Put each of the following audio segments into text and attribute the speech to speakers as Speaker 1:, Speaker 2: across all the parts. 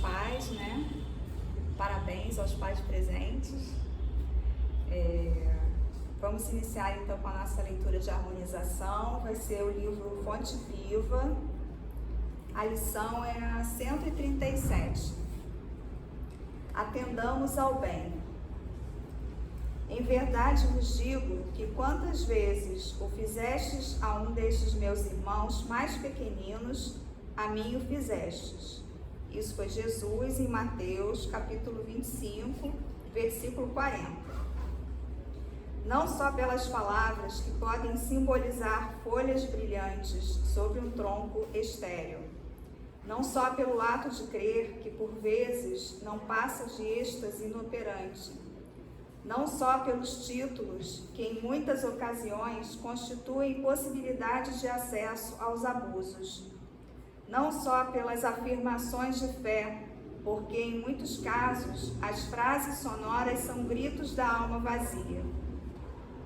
Speaker 1: pais, né? Parabéns aos pais presentes. Vamos iniciar então com a nossa leitura de harmonização. Vai ser o livro Fonte Viva. A lição é a 137. Atendamos ao bem. Em verdade vos digo que quantas vezes o fizestes a um destes meus irmãos mais pequeninos, a mim o fizestes. Isso foi Jesus em Mateus, capítulo 25, versículo 40. Não só pelas palavras que podem simbolizar folhas brilhantes sobre um tronco estéril, não só pelo ato de crer que por vezes não passa de êxtase inoperante, não só pelos títulos que em muitas ocasiões constituem possibilidades de acesso aos abusos, não só pelas afirmações de fé, porque em muitos casos as frases sonoras são gritos da alma vazia.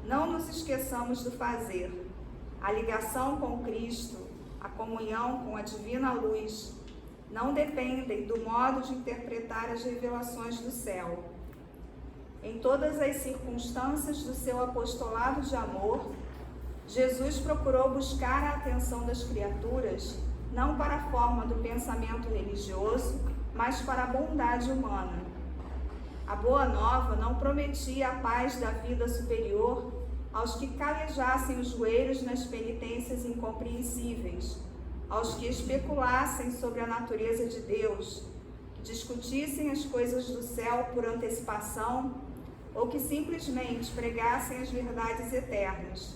Speaker 1: Não nos esqueçamos do fazer. A ligação com Cristo, a comunhão com a divina luz, não dependem do modo de interpretar as revelações do céu. Em todas as circunstâncias do seu apostolado de amor, Jesus procurou buscar a atenção das criaturas, não para a forma do pensamento religioso, mas para a bondade humana. A Boa Nova não prometia a paz da vida superior aos que calejassem os joelhos nas penitências incompreensíveis, aos que especulassem sobre a natureza de Deus, que discutissem as coisas do céu por antecipação ou que simplesmente pregassem as verdades eternas,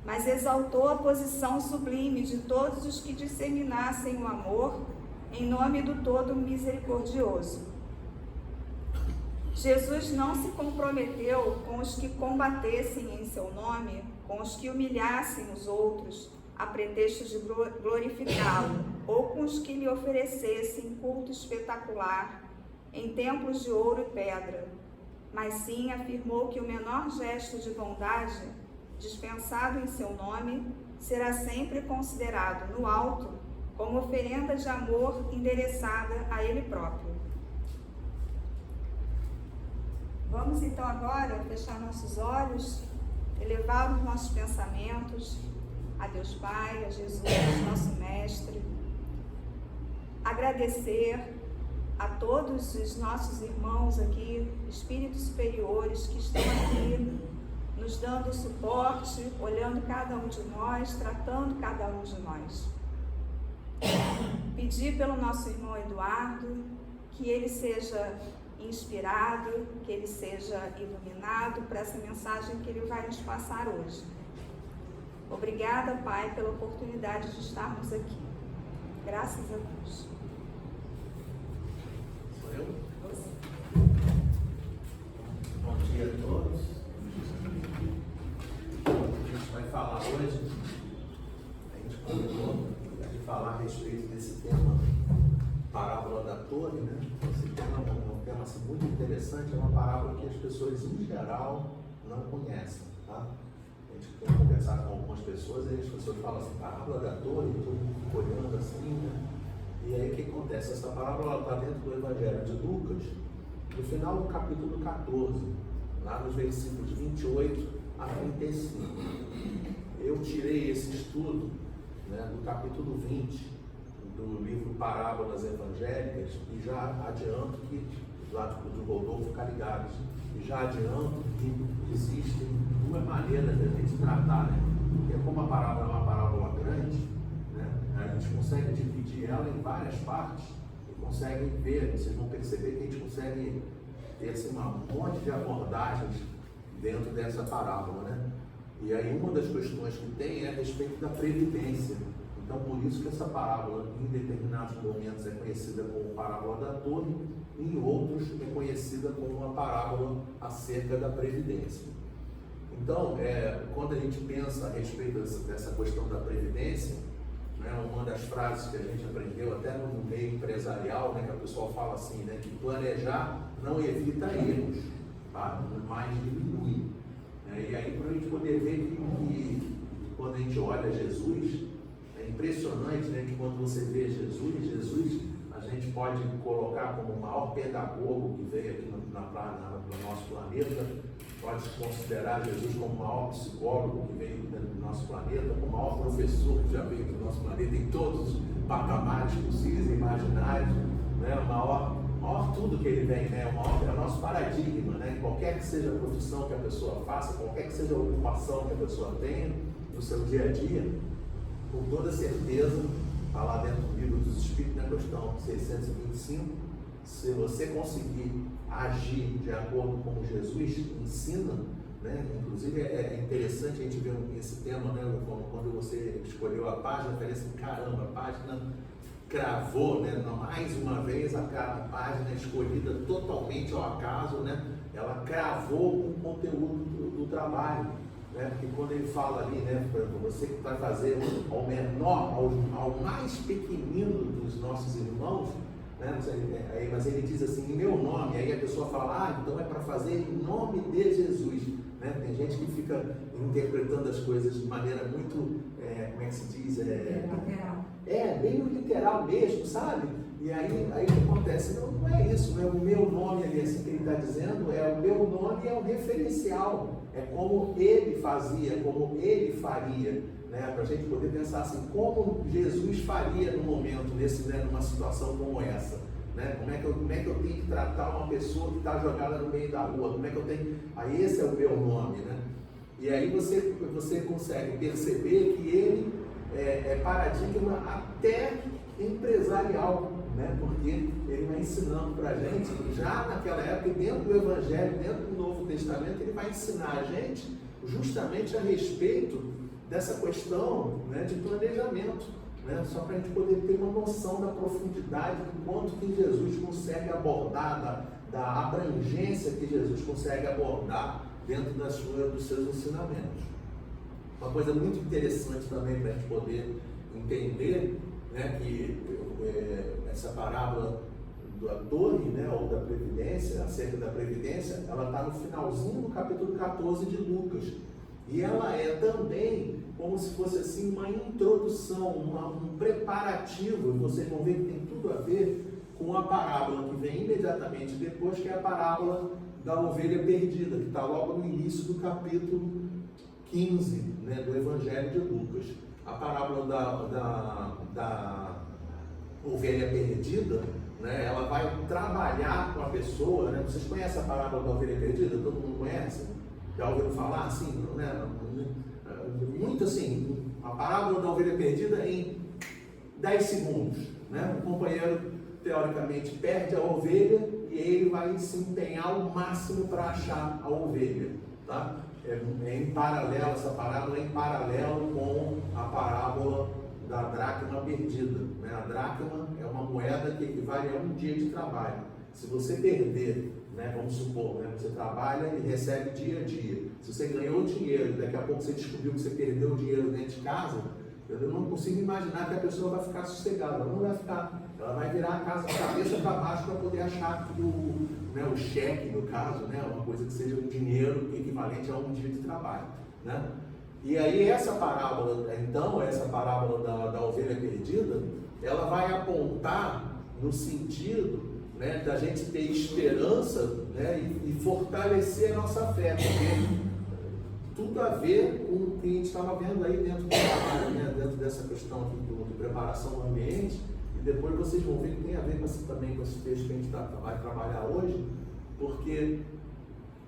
Speaker 1: mas exaltou a posição sublime de todos os que disseminassem o amor em nome do Todo Misericordioso. Jesus não se comprometeu com os que combatessem em seu nome, com os que humilhassem os outros a pretexto de glorificá-lo, ou com os que lhe oferecessem culto espetacular em templos de ouro e pedra, mas sim afirmou que o menor gesto de bondade, dispensado em seu nome, será sempre considerado no alto como oferenda de amor endereçada a ele próprio. Vamos então agora fechar nossos olhos, elevar os nossos pensamentos a Deus Pai, a Jesus, nosso Mestre, agradecer a todos os nossos irmãos aqui, espíritos superiores que estão aqui, nos dando suporte, olhando cada um de nós, tratando cada um de nós. Pedir pelo nosso irmão Eduardo, que ele seja inspirado, que ele seja iluminado para essa mensagem que ele vai nos passar hoje. Obrigada, Pai, pela oportunidade de estarmos aqui. Graças a Deus.
Speaker 2: Sou eu? Bom dia a todos. A gente vai falar hoje, a gente combinou de falar a respeito desse tema, parábola da torre, né? Esse tema é um tema assim, muito interessante, é uma parábola que as pessoas em geral não conhecem, tá? A gente tem que conversar com algumas pessoas, e as pessoas falam assim, parábola da torre, todo mundo fica olhando assim, né? E aí o que acontece? Essa parábola está dentro do Evangelho de Lucas, no final do capítulo 14, lá nos versículos 28 a 35. Eu tirei esse estudo, né, do capítulo 20, do livro Parábolas Evangélicas, e já adianto que, lá do Rodolfo ficar ligados, e já adianto que existem duas maneiras de a gente tratar, né? Porque como a parábola é uma parábola grande, né, a gente consegue dividir ela em várias partes e consegue ver, vocês vão perceber que a gente consegue ter assim, um monte de abordagens dentro dessa parábola, né? E aí uma das questões que tem é a respeito da previdência. Então, por isso que essa parábola, em determinados momentos, é conhecida como parábola da torre, e em outros é conhecida como uma parábola acerca da previdência. Então, quando a gente pensa a respeito dessa questão da previdência, né, uma das frases que a gente aprendeu até no meio empresarial, né, que o pessoal fala assim, né, que planejar não evita erros, tá? Mas diminui. E aí, para a gente poder ver que quando a gente olha Jesus, é impressionante, né, que quando você vê Jesus, a gente pode colocar como o maior pedagogo que veio aqui no nosso planeta, pode considerar Jesus como o maior psicólogo que veio do nosso planeta, como o maior professor que já veio do nosso planeta em todos os patamares possíveis e imaginários, né? O maior tudo que ele vem, né? É o nosso paradigma, né? Qualquer que seja a profissão que a pessoa faça, qualquer que seja a ocupação que a pessoa tenha no seu dia a dia, com toda certeza, está lá dentro do livro dos Espíritos, na questão 625, se você conseguir agir de acordo com como Jesus ensina, né? Inclusive é interessante a gente ver esse tema, né? Quando você escolheu a página, parece assim, caramba, a página cravou, né? Mais uma vez a página escolhida totalmente ao acaso, né? Ela cravou com o conteúdo do trabalho, né? Porque quando ele fala ali, né, para você que vai fazer ao menor, ao mais pequenino dos nossos irmãos, né? Mas ele diz assim, em meu nome, aí a pessoa fala, então é para fazer em nome de Jesus, né? Tem gente que fica interpretando as coisas de maneira muito, como é que se diz?
Speaker 1: Literal.
Speaker 2: Bem literal mesmo, sabe? E aí o que acontece? Não é isso, né? O meu nome ali, assim que ele está dizendo, o meu nome é um referencial, é como ele fazia, como ele faria, né? Para a gente poder pensar assim, como Jesus faria no momento, numa situação como essa, né? Como é que eu tenho que tratar uma pessoa que está jogada no meio da rua, como é que eu tenho, esse é o meu nome, né? E aí você consegue perceber que ele é paradigma até empresarial, né? Porque ele vai ensinando para a gente, já naquela época, dentro do Evangelho, dentro do Novo Testamento, ele vai ensinar a gente justamente a respeito dessa questão, né, de planejamento, né? Só para a gente poder ter uma noção da profundidade do quanto que Jesus consegue abordar, da abrangência que Jesus consegue abordar dentro dos seus ensinamentos. Uma coisa muito interessante também para a gente poder entender, né, que essa parábola da torre, né, ou da previdência, acerca da previdência, ela está no finalzinho do capítulo 14 de Lucas. E ela é também como se fosse assim uma introdução, um preparativo, e vocês vão ver que tem tudo a ver com a parábola que vem imediatamente depois, que é a parábola da ovelha perdida, que está logo no início do capítulo 15, né, do Evangelho de Lucas. A parábola da ovelha perdida, né, ela vai trabalhar com a pessoa, né? Vocês conhecem a parábola da ovelha perdida? Todo mundo conhece? Já ouviram falar assim? Né? Muito assim, a parábola da ovelha perdida em 10 segundos, né? O companheiro, teoricamente, perde a ovelha e ele vai se empenhar ao máximo para achar a ovelha, tá? Em paralelo, essa parábola é em paralelo com a parábola da dracma perdida, né? A dracma é uma moeda que equivale a um dia de trabalho. Se você perder, né, vamos supor, né, você trabalha e recebe dia a dia. Se você ganhou dinheiro, daqui a pouco você descobriu que você perdeu o dinheiro dentro de casa, eu não consigo imaginar que a pessoa vai ficar sossegada. Ela não vai ficar, ela vai virar a casa de cabeça para baixo para poder achar o cheque, no caso, né, uma coisa que seja um dinheiro equivalente a um dia de trabalho, né? E aí essa parábola, então, essa parábola da ovelha perdida, ela vai apontar no sentido, né, da gente ter esperança, né, e fortalecer a nossa fé, porque tudo a ver com o que a gente estava vendo aí dentro do trabalho, né, dentro dessa questão aqui de preparação do ambiente, e depois vocês vão ver que tem a ver também com esse texto que a gente vai trabalhar hoje, porque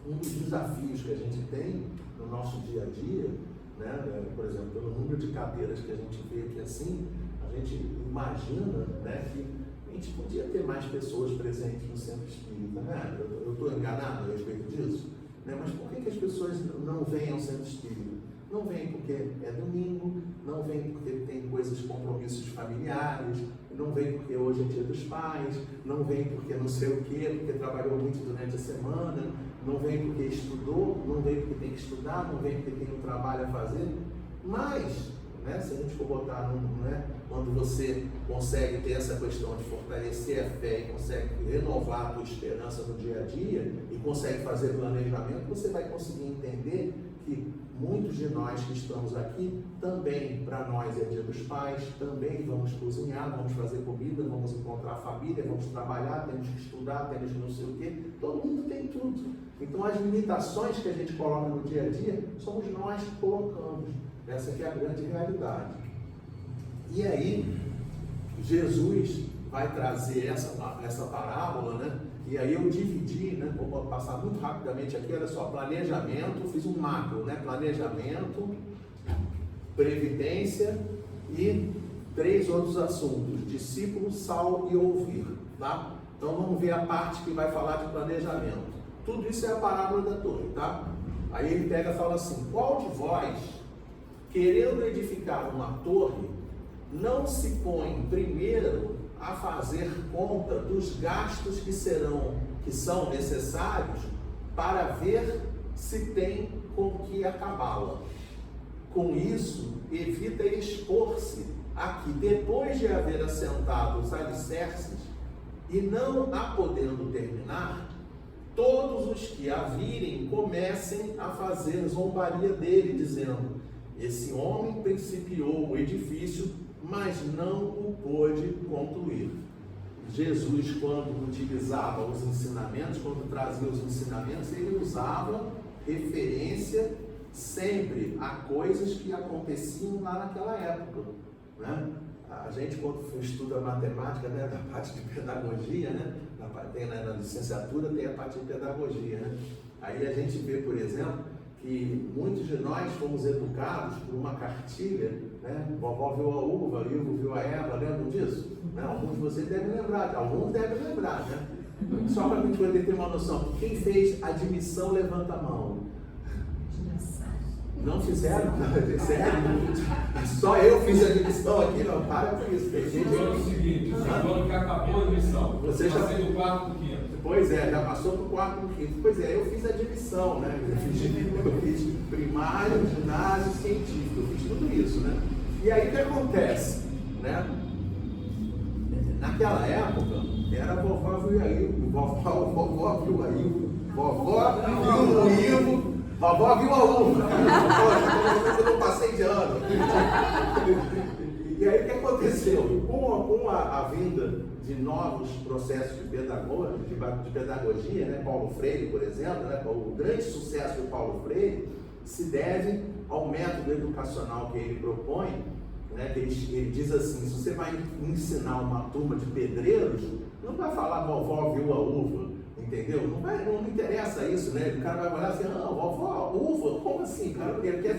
Speaker 2: um dos desafios que a gente tem no nosso dia a dia, né, por exemplo, pelo número de cadeiras que a gente vê aqui assim, a gente imagina, né, que a gente podia ter mais pessoas presentes no centro espírita, né? Eu estou enganado a respeito disso, né? Mas por que as pessoas não vêm ao centro espírita? Não vêm porque é domingo, não vêm porque tem compromissos familiares, não vêm porque hoje é dia dos pais, não vêm porque não sei o quê, porque trabalhou muito durante a semana, não vêm porque estudou, não vêm porque tem que estudar, não vêm porque tem um trabalho a fazer, mas, né, se a gente for botar quando você consegue ter essa questão de fortalecer a fé e consegue renovar a tua esperança no dia a dia e consegue fazer planejamento, você vai conseguir entender que muitos de nós que estamos aqui, também para nós é Dia dos Pais, também vamos cozinhar, vamos fazer comida, vamos encontrar a família, vamos trabalhar, temos que estudar, temos que não sei o quê, todo mundo tem tudo. Então as limitações que a gente coloca no dia a dia, somos nós que colocamos. Essa que é a grande realidade. E aí, Jesus vai trazer essa parábola, né? E aí eu dividi, né? Vou passar muito rapidamente aqui, olha só, planejamento, fiz um macro, né? Planejamento, previdência e 3 outros assuntos, discípulo, sal e ouvir, tá? Então vamos ver a parte que vai falar de planejamento. Tudo isso é a parábola da torre, tá? Aí ele pega e fala assim, qual de vós, querendo edificar uma torre, não se põe primeiro a fazer conta dos gastos que são necessários para ver se tem com que acabá-la. Com isso, evita expor-se a que, depois de haver assentado os alicerces e não a podendo terminar, todos os que a virem comecem a fazer zombaria dele, dizendo: esse homem principiou o edifício, mas não o pôde concluir. Jesus, quando utilizava os ensinamentos, quando trazia os ensinamentos, ele usava referência sempre a coisas que aconteciam lá naquela época, né? A gente, quando estuda matemática, né, da parte de pedagogia, né, tem na licenciatura, tem a parte de pedagogia, né? Aí a gente vê, por exemplo, que muitos de nós fomos educados por uma cartilha, né? Vovó viu a uva, Ivo viu a Eva, lembram disso? Né? Alguns de vocês devem lembrar, alguns devem lembrar, né? Só para a gente poder ter uma noção, quem fez admissão, levanta a mão. Não fizeram? Sério? Só eu fiz a admissão aqui? Não, para com isso. Tem gente...
Speaker 3: É o seguinte, o segundo que acabou a admissão.
Speaker 2: Você já
Speaker 3: passei do quarto para o quinto.
Speaker 2: Pois é, já passou para o quarto para o quinto. Pois é, eu fiz a admissão, né? Eu fiz primário, ginásio, científico, eu fiz tudo isso, né? E aí o que acontece, né? Naquela época, era a vovó viu aí, vovó viu aí, vovó viu o Ivo, vovó viu a uva. Eu não passei de ano. E aí o que aconteceu? Com a vinda de novos processos de pedagogia, né? Paulo Freire, por exemplo, né? O grande sucesso do Paulo Freire se deve ao método educacional que ele propõe, né? Que ele diz assim: se você vai ensinar uma turma de pedreiros, não vai falar vovó viu a uva, entendeu? Não interessa isso, né? O cara vai olhar assim: ah, vovó, uva, como assim, cara? Ele quer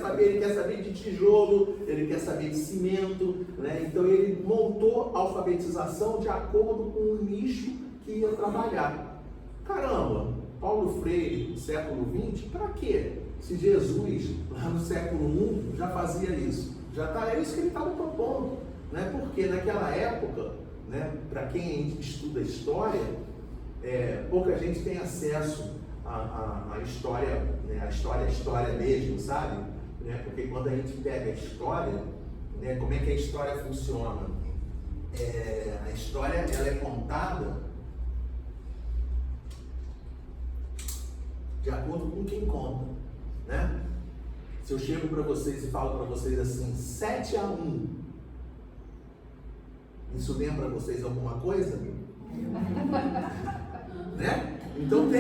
Speaker 2: saber de tijolo, ele quer saber de cimento, né? Então ele montou a alfabetização de acordo com o nicho que ia trabalhar. Caramba, Paulo Freire, século XX, para quê? Se Jesus, lá no século I, já fazia isso. É isso que ele estava propondo, né? Porque naquela época, né, para quem estuda história, pouca gente tem acesso à história, né, a história mesmo, sabe? Né? Porque quando a gente pega a história, né, como é que a história funciona? A história ela é contada de acordo com quem conta, né? Se eu chego para vocês e falo para vocês assim, 7-1, isso lembra vocês alguma coisa? Né? Então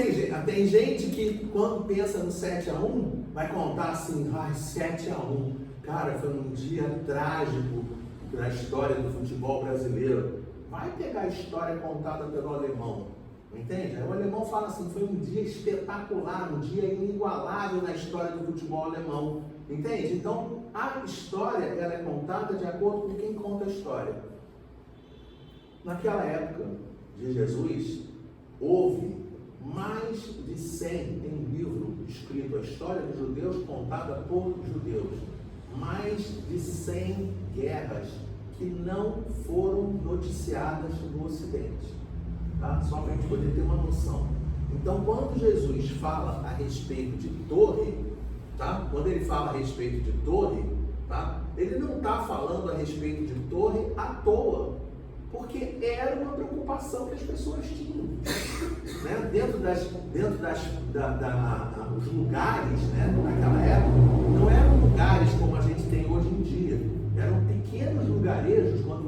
Speaker 2: tem gente que quando pensa no 7-1, vai contar assim, 7-1, cara, foi um dia trágico na história do futebol brasileiro. Vai pegar a história contada pelo alemão, entende? Aí o alemão fala assim, foi um dia espetacular, um dia inigualável na história do futebol alemão, entende? Então a história ela é contada de acordo com quem conta a história. Naquela época de Jesus, houve mais de 100, tem um livro escrito, a história dos judeus contada por judeus, mais de 100 guerras que não foram noticiadas no Ocidente, tá? Só para a gente poder ter uma noção. Então, quando Jesus fala a respeito de torre, tá? Quando ele fala a respeito de torre, tá? Ele não está falando a respeito de torre à toa, porque era uma preocupação que as pessoas tinham, né? Dentro dos lugares, né, naquela época, não era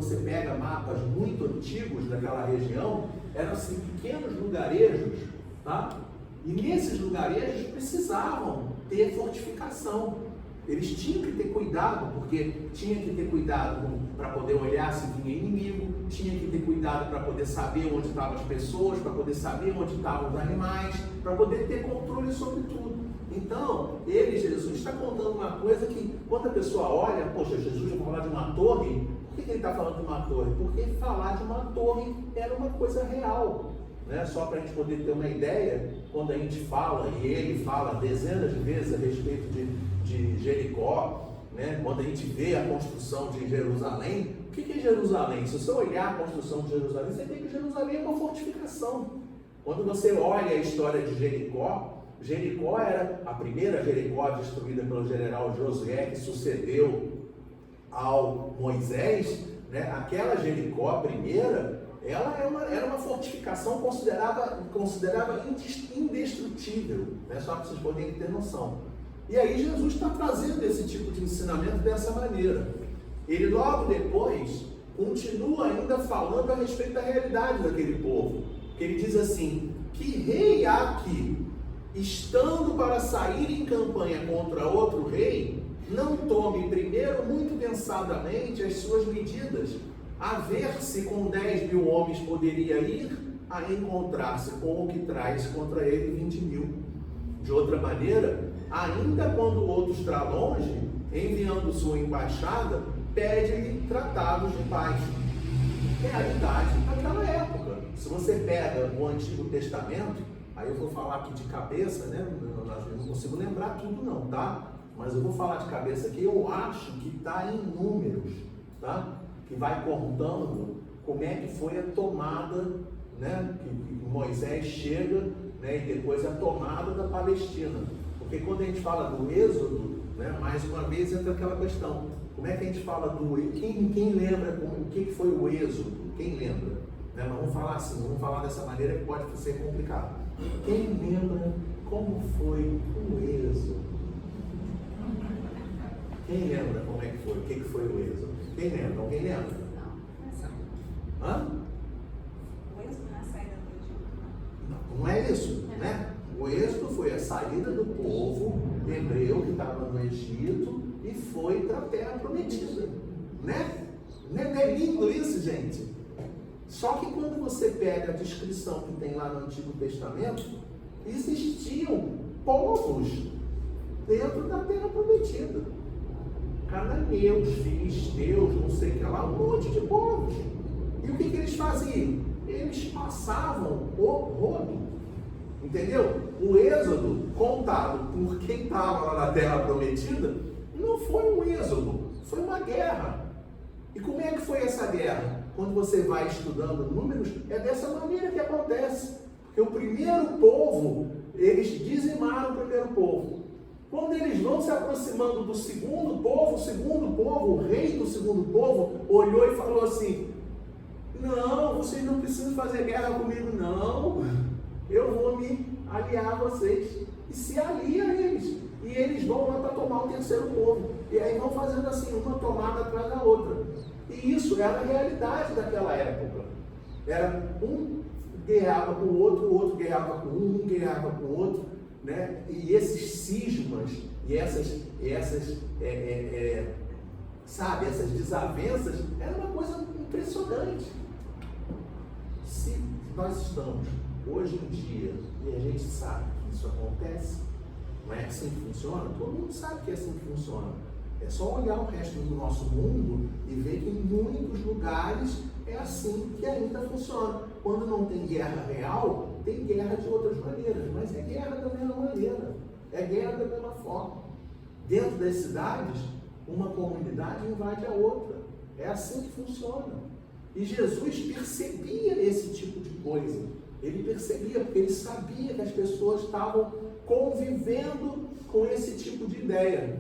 Speaker 2: você pega mapas muito antigos daquela região, eram assim, pequenos lugarejos, tá? E nesses lugarejos precisavam ter fortificação. Eles tinham que ter cuidado, porque tinha que ter cuidado para poder olhar se vinha inimigo, tinha que ter cuidado para poder saber onde estavam as pessoas, para poder saber onde estavam os animais, para poder ter controle sobre tudo. Então, Jesus está contando uma coisa que, quando a pessoa olha, poxa, Jesus vai falar de uma torre, por que ele está falando de uma torre? Porque falar de uma torre era uma coisa real. Né? Só para a gente poder ter uma ideia, quando a gente fala, e ele fala dezenas de vezes a respeito de Jericó, né? Quando a gente vê a construção de Jerusalém, o que é Jerusalém? Se você olhar a construção de Jerusalém, você vê que Jerusalém é uma fortificação. Quando você olha a história de Jericó, Jericó era a primeira Jericó destruída pelo general Josué, que sucedeu ao Moisés, né? Aquela Jericó primeira, ela era uma fortificação considerada indestrutível, né? Só para vocês poderem ter noção. E aí Jesus está trazendo esse tipo de ensinamento dessa maneira. Ele logo depois continua ainda falando a respeito da realidade daquele povo. Que ele diz assim, que rei há que, estando para sair em campanha contra outro rei, não tome primeiro muito pensadamente as suas medidas, a ver se com 10.000 homens poderia ir a encontrar-se com o que traz contra ele 20.000. De outra maneira, ainda quando o outro está longe, enviando sua embaixada, pede-lhe tratados de paz. Realidade daquela época. Se você pega o Antigo Testamento, aí eu vou falar aqui de cabeça, né? Eu não consigo lembrar tudo não, tá? Mas eu vou falar de cabeça aqui, eu acho que está em Números, tá? Que vai contando como é que foi a tomada, né? Que Moisés chega, né? E depois a tomada da Palestina. Porque quando a gente fala do Êxodo, né? Mais uma vez entra aquela questão, como é que a gente fala do... Quem lembra o que foi o Êxodo? Quem lembra? Né? Mas vamos falar assim, vamos falar dessa maneira que pode ser complicado. Quem lembra como foi o Êxodo? Quem lembra como é que foi? O que foi o Êxodo? Quem lembra? Alguém lembra?
Speaker 1: Não.
Speaker 2: Hã?
Speaker 1: O Êxodo não é a saída do Egito,
Speaker 2: Não é isso, né? O Êxodo foi a saída do povo hebreu que estava no Egito e foi para a Terra Prometida, né? Não é lindo isso, gente? Só que quando você pega a descrição que tem lá no Antigo Testamento, existiam povos dentro da Terra Prometida. Cananeus, filisteus, não sei o que lá, um monte de povos. E o que eles faziam? Eles passavam o rodo. Entendeu? O êxodo contado por quem estava lá na Terra Prometida não foi um êxodo, foi uma guerra. E como é que foi essa guerra? Quando você vai estudando números, é dessa maneira que acontece. Porque o primeiro povo, eles dizimaram o primeiro povo. Quando eles vão se aproximando do segundo povo, o rei do segundo povo, olhou e falou assim, não, vocês não precisam fazer guerra comigo, não. Eu vou me aliar a vocês. E se alia a eles. E eles vão lá para tomar o terceiro povo. E aí vão fazendo assim, uma tomada atrás da outra. E isso era a realidade daquela época. Era um guerreava com o outro guerreava com um guerreava com o outro. Né? E esses cismas e essas desavenças era uma coisa impressionante. Se nós estamos hoje em dia e a gente sabe que isso acontece, não é assim que funciona? Todo mundo sabe que é assim que funciona. É só olhar o resto do nosso mundo e ver que em muitos lugares é assim que ainda funciona. Quando não tem guerra real, tem guerra de outras maneiras, mas é guerra da mesma maneira, é guerra da mesma forma. Dentro das cidades, uma comunidade invade a outra. É assim que funciona. E Jesus percebia esse tipo de coisa. Ele percebia, porque ele sabia que as pessoas estavam convivendo com esse tipo de ideia.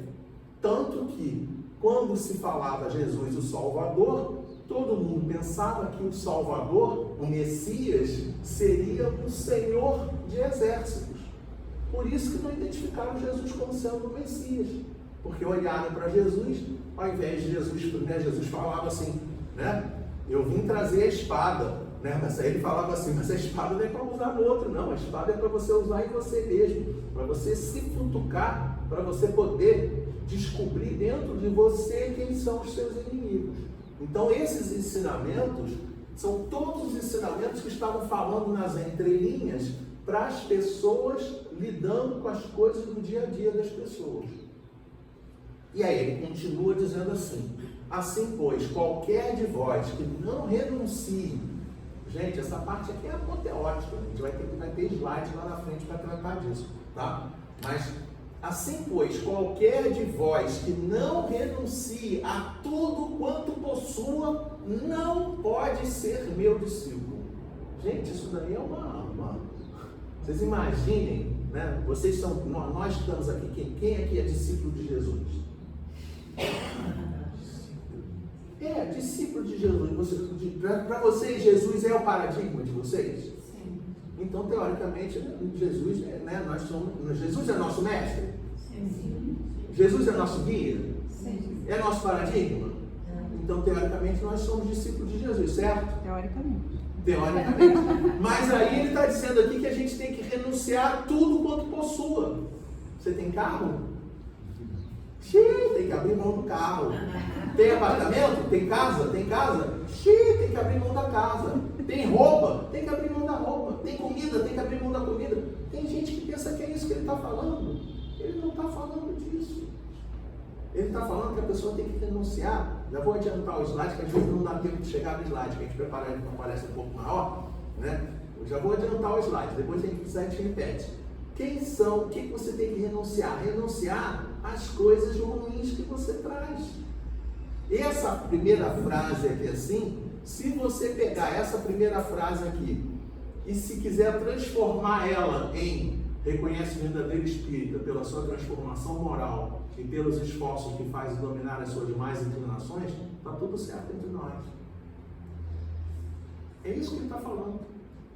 Speaker 2: Tanto que, quando se falava Jesus o Salvador, todo mundo pensava que o Salvador, o Messias, seria o Senhor de exércitos. Por isso que não identificaram Jesus como sendo o Messias. Porque olharam para Jesus, ao invés de Jesus falava assim, né? Eu vim trazer a espada, né? Mas aí ele falava assim, mas a espada não é para usar no outro, não. A espada é para você usar em você mesmo, para você se futucar, para você poder descobrir dentro de você quem são os seus inimigos. Então esses ensinamentos são todos os ensinamentos que estavam falando nas entrelinhas para as pessoas lidando com as coisas do dia a dia das pessoas. E aí ele continua dizendo assim: assim pois, qualquer de vós que não renuncie. Gente, essa parte aqui é apoteótica, a gente vai ter slide lá na frente para tratar disso, tá? Mas, assim pois, qualquer de vós que não renuncie a tudo quanto possua, não pode ser meu discípulo. Gente, isso daí é uma... Vocês imaginem, né? Vocês são, nós estamos aqui, quem aqui é discípulo de Jesus? Discípulo de Jesus. Para vocês, Jesus é o paradigma de vocês?
Speaker 4: Sim.
Speaker 2: Então, teoricamente, Jesus, né, Jesus é nosso mestre?
Speaker 4: Sim.
Speaker 2: Jesus é nosso guia?
Speaker 4: Sim.
Speaker 2: É nosso paradigma? Então, teoricamente, nós somos discípulos de Jesus, certo? Teoricamente. Mas aí ele está dizendo aqui que a gente tem que renunciar a tudo quanto possua. Você tem carro? Tem que abrir mão do carro. Tem apartamento? Tem casa? Tem casa? Tem que abrir mão da casa. Tem roupa? Tem que abrir mão da roupa. Tem comida? Tem que abrir mão da comida. Tem gente que pensa que é isso que ele está falando. Ele não está falando disso. Ele está falando que a pessoa tem que renunciar. Já vou adiantar o slide, que às vezes não dá tempo de chegar no slide, que a gente prepara ele para uma palestra um pouco maior, né? Eu já vou adiantar o slide, depois a gente repete. Quem são, o que você tem que renunciar? Renunciar às coisas ruins que você traz. Essa primeira frase aqui assim, se você pegar essa primeira frase aqui e se quiser transformar ela em reconhece o verdadeiro espírita pela sua transformação moral e pelos esforços que faz dominar as suas demais inclinações, está tudo certo entre nós. É isso que ele está falando.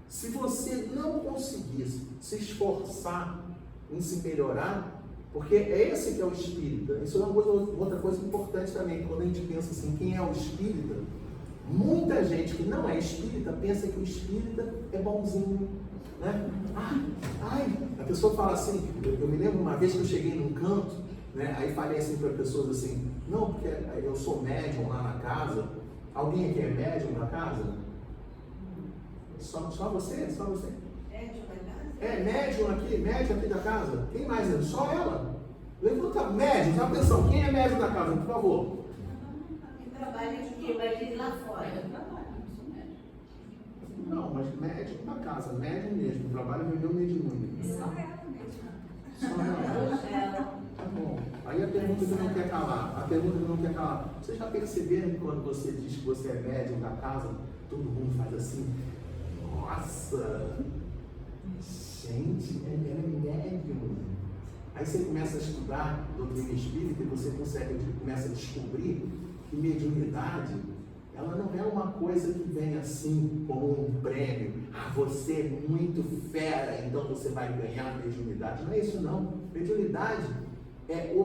Speaker 2: Se você não conseguir se esforçar em se melhorar, porque é esse que é o espírita. Isso é outra coisa importante também. Quando a gente pensa assim, quem é o espírita? Muita gente que não é espírita pensa que o espírita é bonzinho, né? A pessoa fala assim, eu me lembro uma vez que eu cheguei num canto, né? Aí falei assim para pessoas assim, não, porque eu sou médium lá na casa. Alguém aqui é médium na casa? Só você? Só você? Médium aqui da casa. Quem mais é? Só ela. Levanta, médium, atenção, quem é médium da casa, por favor?
Speaker 4: Quem trabalha aqui, mas ir lá fora. Eu trabalho, não sou médium.
Speaker 2: Não, mas médium da casa, médium mesmo, trabalha no mediúnico.
Speaker 1: Só ela mesmo.
Speaker 2: Só ela. Tá bom. Aí a pergunta que não quer calar. Vocês já perceberam que quando você diz que você é médium da casa, todo mundo faz assim? Nossa! Gente, ela é médium. Aí você começa a estudar doutrina espírita e você começa a descobrir que mediunidade, ela não é uma coisa que vem assim como um prêmio. Você é muito fera, então você vai ganhar mediunidade. Não é isso não. Mediunidade é um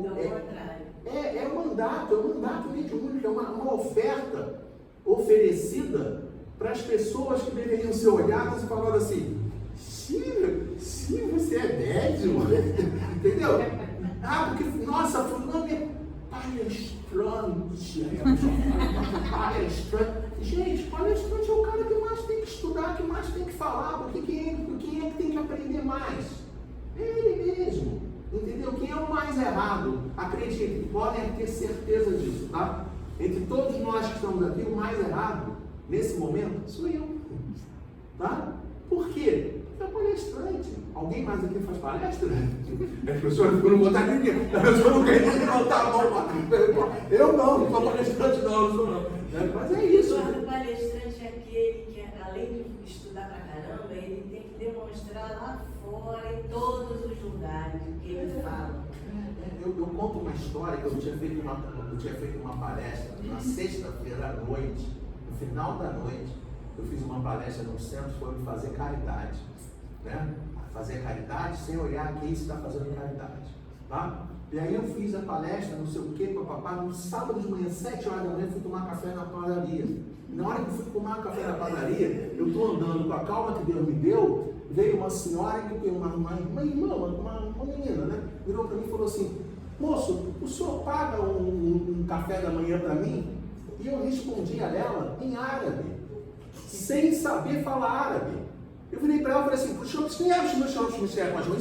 Speaker 2: mandato mediúnico, é uma oferta oferecida para as pessoas que deveriam ser olhadas e falando assim, sim, você é médium, entendeu? Porque, nossa, fulano é palestrante, gente, palestrante é o cara que mais tem que estudar, que mais tem que falar, porque quem é que tem que aprender mais? É ele mesmo, entendeu? Quem é o mais errado? Acreditem, podem ter certeza disso, tá? Entre todos nós que estamos aqui, o mais errado, nesse momento, sou eu, tá? Por quê? É palestrante. Alguém mais aqui faz palestra? As pessoas não botar ninguém. A pessoa não quer nem levantar a mão. Eu não sou palestrante, não sou não. Mas é isso.
Speaker 4: O palestrante é aquele que, além de estudar pra caramba, ele tem que demonstrar lá fora, em todos os lugares que ele fala.
Speaker 2: Eu conto uma história que eu tinha feito uma palestra na sexta-feira à noite, no final da noite. Eu fiz uma palestra no centro, foi fazer caridade, né? Fazer caridade sem olhar quem está fazendo caridade, tá? E aí eu fiz a palestra, não sei o que, papapá, no sábado de manhã, 7 horas da manhã, fui tomar café na padaria. Na hora que eu fui tomar café na padaria, eu estou andando com a calma que Deus me deu, veio uma senhora, uma irmã, uma menina, né? Virou para mim e falou assim, moço, o senhor paga um café da manhã para mim? E eu respondi a ela em árabe, sem saber falar árabe. Eu virei para ela e falei assim, o senhor e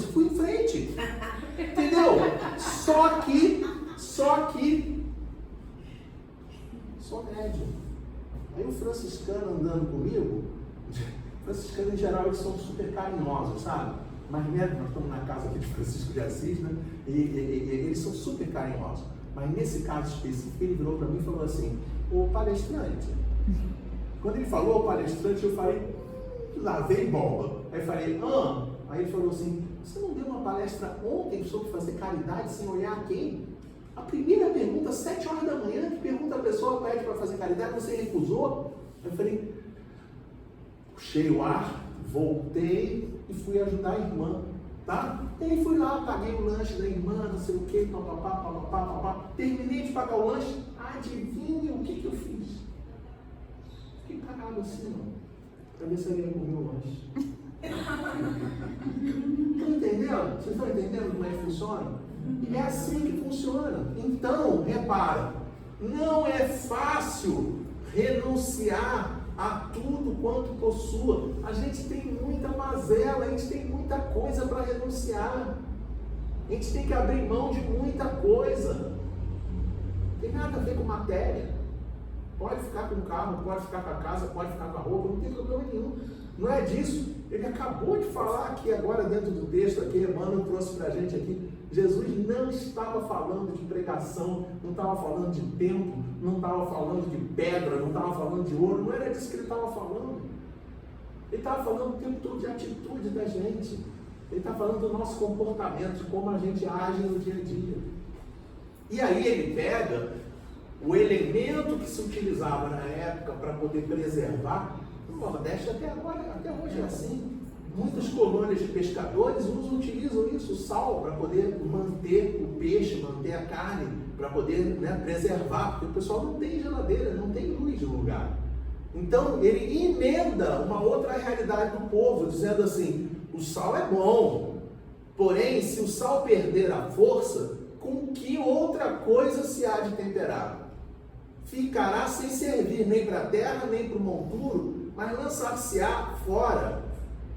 Speaker 2: fui em frente. Entendeu? Só médio. Aí o franciscano andando comigo, franciscanos em geral eles são super carinhosos, sabe? Mas né, nós estamos na casa aqui de Francisco de Assis, né? E eles são super carinhosos. Mas nesse caso específico, ele virou para mim e falou assim, ô palestrante. Quando ele falou o palestrante, eu falei, lavei bola. Aí eu falei, Aí ele falou assim, você não deu uma palestra ontem sobre fazer caridade sem olhar a quem? A primeira pergunta, 7 horas da manhã, que pergunta a pessoa pede para fazer caridade, você recusou? Eu falei, puxei o ar, voltei e fui ajudar a irmã, tá? E aí fui lá, paguei o lanche da irmã, não sei o que, papapá. Terminei de pagar o lanche, adivinha o que eu fiz? Fiquei parado assim, ó, pra ver se eu ia comer o lanche. Estão entendendo? Vocês estão entendendo como é que funciona? É assim que funciona. Então, repara, não é fácil renunciar a tudo quanto possua. A gente tem muita mazela, a gente tem muita coisa para renunciar. A gente tem que abrir mão de muita coisa. Não tem nada a ver com matéria. Pode ficar com o carro, pode ficar com a casa, pode ficar com a roupa, não tem problema nenhum. Não é disso. Ele acabou de falar aqui agora dentro do texto aqui, Emmanuel trouxe para a gente aqui. Jesus não estava falando de pregação, não estava falando de templo, não estava falando de pedra, não estava falando de ouro, não era disso que ele estava falando. Ele estava falando o tempo todo de atitude da gente. Ele está falando do nosso comportamento, de como a gente age no dia a dia. E aí ele pega o elemento que se utilizava na época para poder preservar. No Nordeste até hoje é assim. Muitas colônias de pescadores utilizam isso, o sal, para poder manter o peixe, manter a carne, para poder preservar, porque o pessoal não tem geladeira, não tem luz no lugar. Então ele emenda uma outra realidade do povo, dizendo assim, o sal é bom, porém se o sal perder a força, com que outra coisa se há de temperar? Ficará sem servir nem para a terra, nem para o monturo, mas lançar-se-á fora.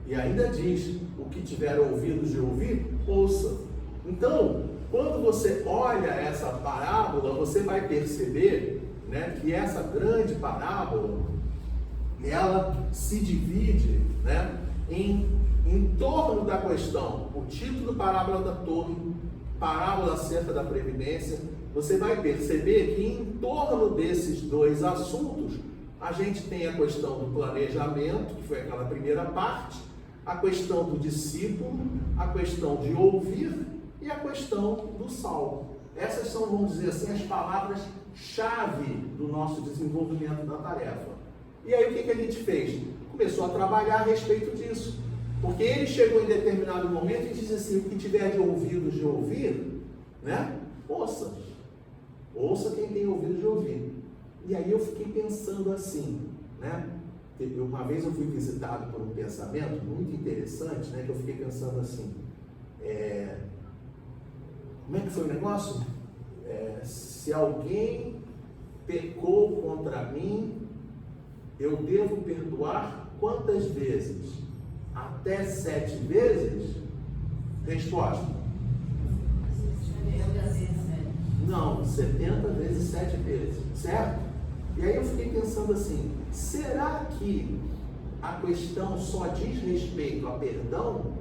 Speaker 2: E ainda diz, o que tiver ouvidos de ouvir, ouça. Então, quando você olha essa parábola, você vai perceber que essa grande parábola, ela se divide em torno da questão. O título parábola da torre, parábola acerca da previdência, você vai perceber que em torno desses dois assuntos, a gente tem a questão do planejamento, que foi aquela primeira parte, a questão do discípulo, a questão de ouvir e a questão do sal. Essas são, vamos dizer assim, as palavras-chave do nosso desenvolvimento da tarefa. E aí o que a gente fez? Começou a trabalhar a respeito disso. Porque ele chegou em determinado momento e disse assim, o que tiver de ouvidos de ouvir, ouça. Ouça quem tem ouvidos de ouvir. E aí eu fiquei pensando assim, uma vez eu fui visitado por um pensamento muito interessante, que eu fiquei pensando assim, como é que foi o negócio? Se alguém pecou contra mim, eu devo perdoar quantas vezes? Até 7 vezes? Resposta. Não, 70 vezes 7 vezes, certo? E aí eu fiquei pensando assim, será que a questão só diz respeito a perdão?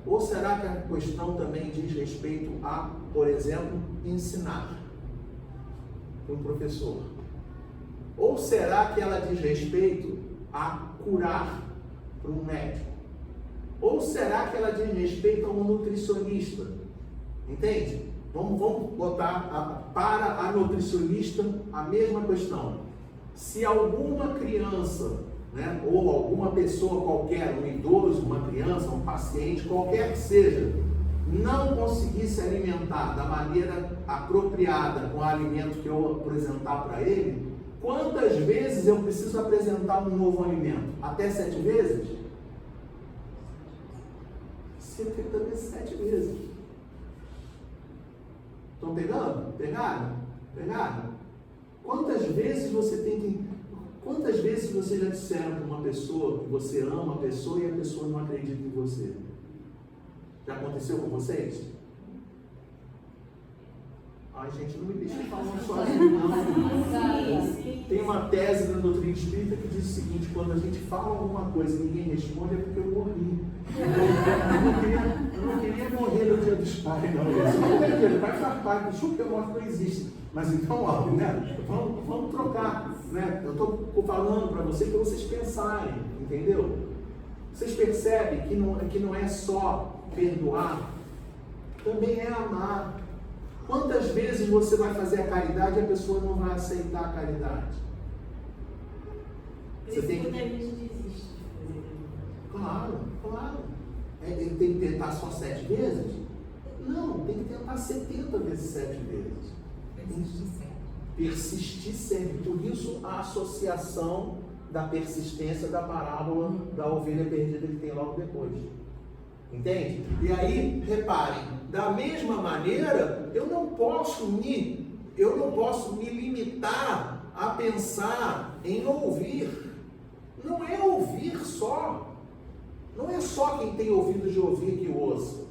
Speaker 2: Ou será que a questão também diz respeito a, por exemplo, ensinar para um professor? Ou será que ela diz respeito a curar para um médico? Ou será que ela diz respeito a um nutricionista? Entende? Vamos botar para a nutricionista a mesma questão. Se alguma criança, ou alguma pessoa qualquer, um idoso, uma criança, um paciente, qualquer que seja, não conseguir se alimentar da maneira apropriada com o alimento que eu apresentar para ele, quantas vezes eu preciso apresentar um novo alimento? Até 7 vezes? 70 vezes 7 vezes. Estão pegando? Pegaram? Quantas vezes você tem que... Quantas vezes você já disseram para uma pessoa que você ama a pessoa e a pessoa não acredita em você? Já aconteceu com vocês? Ai, gente, não me deixa falando sozinho, não. Tem uma tese na doutrina espírita que diz o seguinte: quando a gente fala alguma coisa e ninguém responde, é porque eu morri. Eu não queria morrer no dia dos pais, não. Ele vai ficar pai, chupa que a morte não existe. Mas então, ó, né? Vamos trocar. Né? Eu estou falando para vocês para vocês pensarem, entendeu? Vocês percebem que não é só perdoar, também é amar. Quantas vezes você vai fazer a caridade e a pessoa não vai aceitar a caridade?
Speaker 4: Por isso muita gente desiste de fazer caridade.
Speaker 2: Claro. Ele tem que tentar só 7 vezes? Não, tem que tentar 70 vezes 7 vezes. Persistir sempre. Por isso a associação da persistência da parábola da ovelha perdida que tem logo depois. Entende? E aí, reparem, da mesma maneira, eu não posso me limitar a pensar em ouvir. Não é ouvir só. Não é só quem tem ouvido de ouvir que ouça.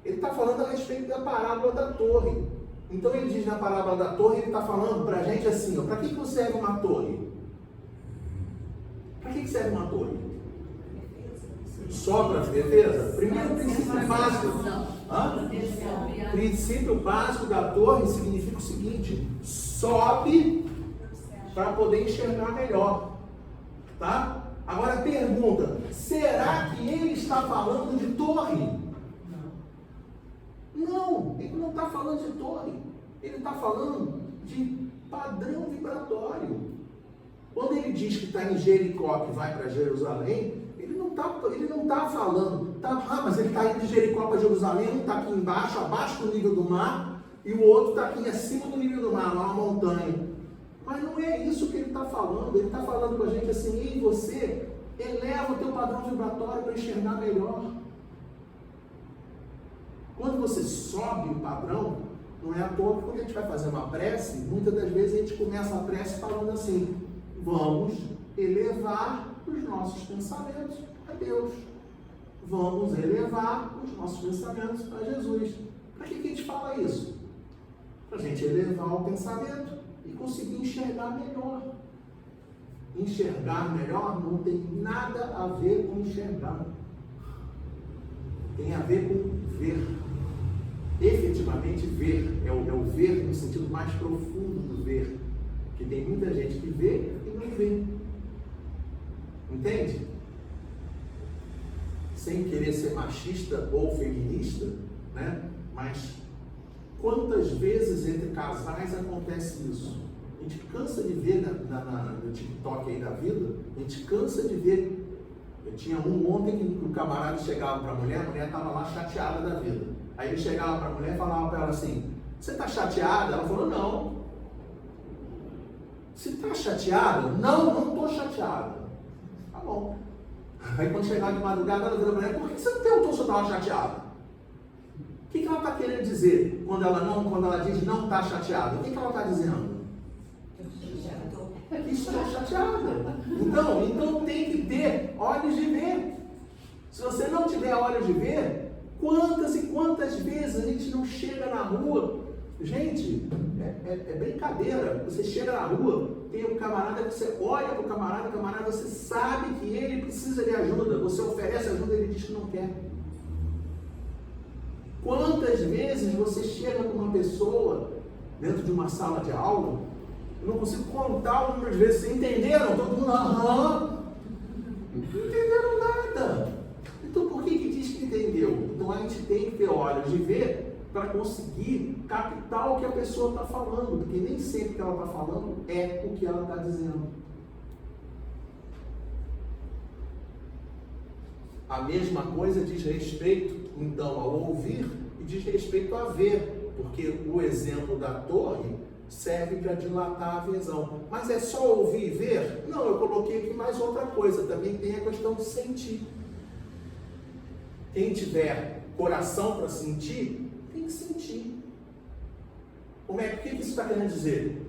Speaker 2: Ele está falando a respeito da parábola da torre. Então ele diz na parábola da torre, ele está falando para a gente assim, para que serve uma torre? Para que serve uma torre? Só para defesa? Primeiro princípio básico. Princípio básico da torre significa o seguinte: sobe para poder enxergar melhor. Tá? Agora pergunta: será que ele está falando de torre? Não, ele não está falando de torre. Ele está falando de padrão vibratório. Quando ele diz que está em Jericó, que vai para Jerusalém, ele não está falando, mas ele está indo de Jericó para Jerusalém, um está aqui embaixo, abaixo do nível do mar, e o outro está aqui acima do nível do mar, lá na montanha. Mas não é isso que ele está falando. Ele está falando para a gente assim: ei, você eleva o teu padrão vibratório para enxergar melhor. Quando você sobe o padrão, não é à toa que quando a gente vai fazer uma prece, muitas das vezes a gente começa a prece falando assim: vamos elevar os nossos pensamentos a Deus. Vamos elevar os nossos pensamentos a Jesus. Para que a gente fala isso? Para a gente elevar o pensamento e conseguir enxergar melhor. Enxergar melhor não tem nada a ver com enxergar. Tem a ver com ver. Efetivamente ver. É o ver no sentido mais profundo do ver. Que tem muita gente que vê e não vê. Entende? Sem querer ser machista ou feminista, né? Mas quantas vezes entre casais acontece isso? A gente cansa de ver no TikTok aí da vida, a gente cansa de ver. Eu tinha ontem que o camarada chegava para a mulher estava lá chateada da vida. Aí ele chegava para a mulher e falava para ela assim: você está chateada? Ela falou: não. Você está chateada? Não estou chateada. Tá bom. Aí quando chegava de madrugada, ela virou para ela: por que você não perguntou se eu estava chateada? O que ela está querendo dizer quando ela diz não está chateada? O que ela está dizendo? Estou chateada. Então tem que ter olhos de ver. Se você não tiver olhos de ver, quantas e quantas vezes a gente não chega na rua? Gente, é brincadeira. Você chega na rua, tem um camarada que você olha para o camarada, você sabe que ele precisa de ajuda, você oferece ajuda e ele diz que não quer. Quantas vezes você chega com uma pessoa dentro de uma sala de aula? Eu não consigo contar o número de vezes. Vocês entenderam? Todo mundo, aham. Não entenderam nada. Então por que diz que entendeu? Então a gente tem que ter olhos de ver para conseguir captar o que a pessoa está falando, porque nem sempre o que ela está falando é o que ela está dizendo. A mesma coisa diz respeito então, ao ouvir e diz respeito a ver, porque o exemplo da torre serve para dilatar a visão. Mas é só ouvir e ver? Não, eu coloquei aqui mais outra coisa, também tem a questão de sentir. Quem tiver coração para sentir, tem que sentir. O que isso está querendo dizer?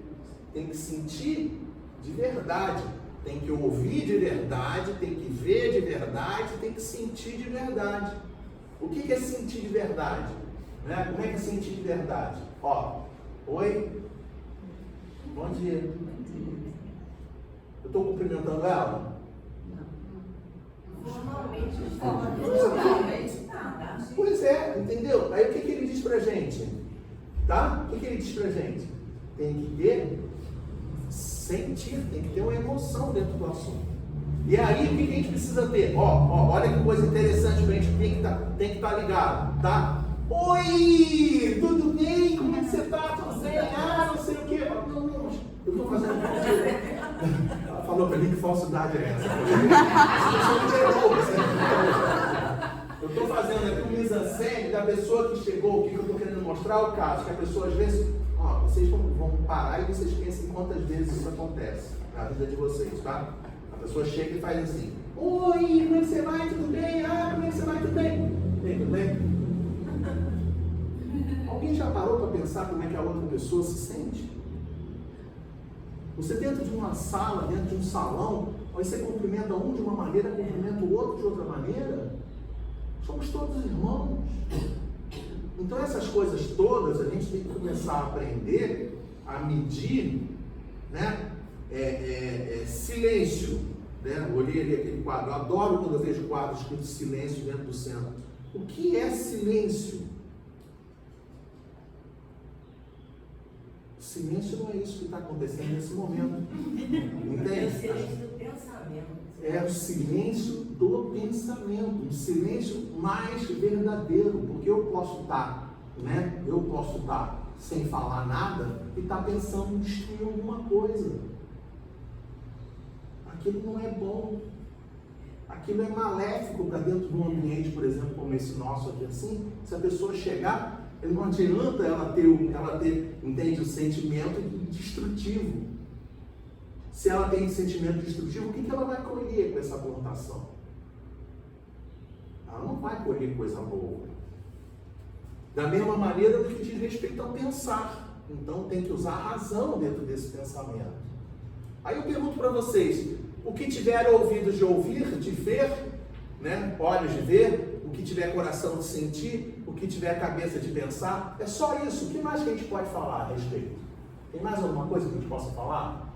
Speaker 2: Tem que sentir de verdade, tem que ouvir de verdade, tem que ver de verdade, tem que sentir de verdade. O que é sentir de verdade? Né? Como é que é sentir de verdade? Ó, oi, bom dia. Eu estou cumprimentando ela?
Speaker 4: Formalmente,
Speaker 2: Pois é, entendeu? Aí o que ele diz pra gente? Tá? O que ele diz pra gente? Tem que ter sentir, tem que ter uma emoção dentro do assunto. E aí o que a gente precisa ter? Olha que coisa interessante que a gente tem que estar ligado, tá? Oi, tudo bem? Como é que você tá? Tudo bem? Não sei o quê. Não, eu estou fazendo. Ela falou pra mim que falsidade é essa. Eu estou fazendo aqui um mise-en-scène da pessoa que chegou. O que eu estou querendo mostrar? O caso que a pessoa às vezes, vocês vão parar e vocês pensem quantas vezes isso acontece na vida de vocês, tá? A pessoa chega e faz assim: oi, como é que você vai? Tudo bem? Como é que você vai? Tudo bem? Tudo bem? Alguém já parou para pensar como é que a outra pessoa se sente? Você dentro de uma sala, dentro de um salão, aí você cumprimenta um de uma maneira, cumprimenta o outro de outra maneira. Somos todos irmãos. Então essas coisas todas a gente tem que começar a aprender a medir, né? Silêncio, né? Eu olhei ali aquele quadro, eu adoro quando eu vejo quadros escrito silêncio dentro do centro. O que é silêncio? Silêncio não é isso que está acontecendo nesse momento. Entende?
Speaker 4: É o silêncio do pensamento.
Speaker 2: É o silêncio do pensamento, um silêncio mais verdadeiro, porque eu posso estar, né? Eu posso estar sem falar nada e estar pensando em destruir alguma coisa. Aquilo não é bom. Aquilo é maléfico para dentro de um ambiente, por exemplo, como esse nosso aqui assim. Se a pessoa chegar, não adianta ela ter, entende, o sentimento destrutivo. Se ela tem sentimento destrutivo, o que ela vai colher com essa plantação? Ela não vai colher coisa boa. Da mesma maneira no que diz respeito ao pensar. Então tem que usar a razão dentro desse pensamento. Aí eu pergunto para vocês, o que tiver ouvidos de ouvir, de ver, né? Olhos de ver, o que tiver coração de sentir, o que tiver cabeça de pensar, é só isso. O que mais que a gente pode falar a respeito? Tem mais alguma coisa que a gente possa falar?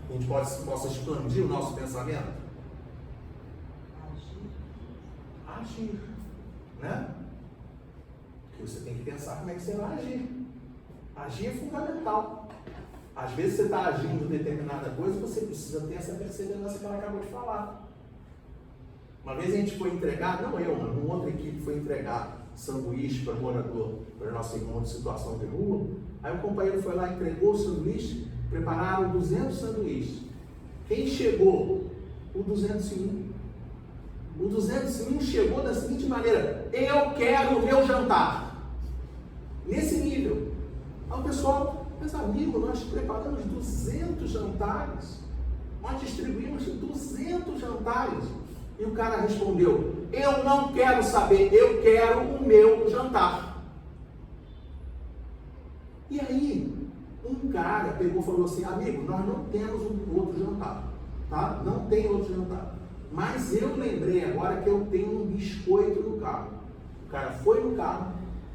Speaker 2: A gente possa expandir o nosso pensamento? Agir. Né? Porque você tem que pensar como é que você vai agir. Agir é fundamental. Às vezes você está agindo determinada coisa, você precisa ter essa perseverança que ela acabou de falar. Uma vez a gente foi entregar, não eu, mas uma outra equipe foi entregar sanduíche para morador, para nosso irmão de situação de rua. Aí o companheiro foi lá, entregou o sanduíche, prepararam 200 sanduíches. Quem chegou? O 201. O 201 chegou da seguinte maneira: eu quero o meu jantar. Nesse nível. Aí o pessoal, meus amigos, nós preparamos 200 jantares. Nós distribuímos 200 jantares. E o cara respondeu: eu não quero saber, eu quero o meu jantar. E aí, um cara pegou e falou assim: amigo, nós não temos um outro jantar, tá? Não tem outro jantar. Mas eu lembrei agora que eu tenho um biscoito no carro. O cara foi no carro,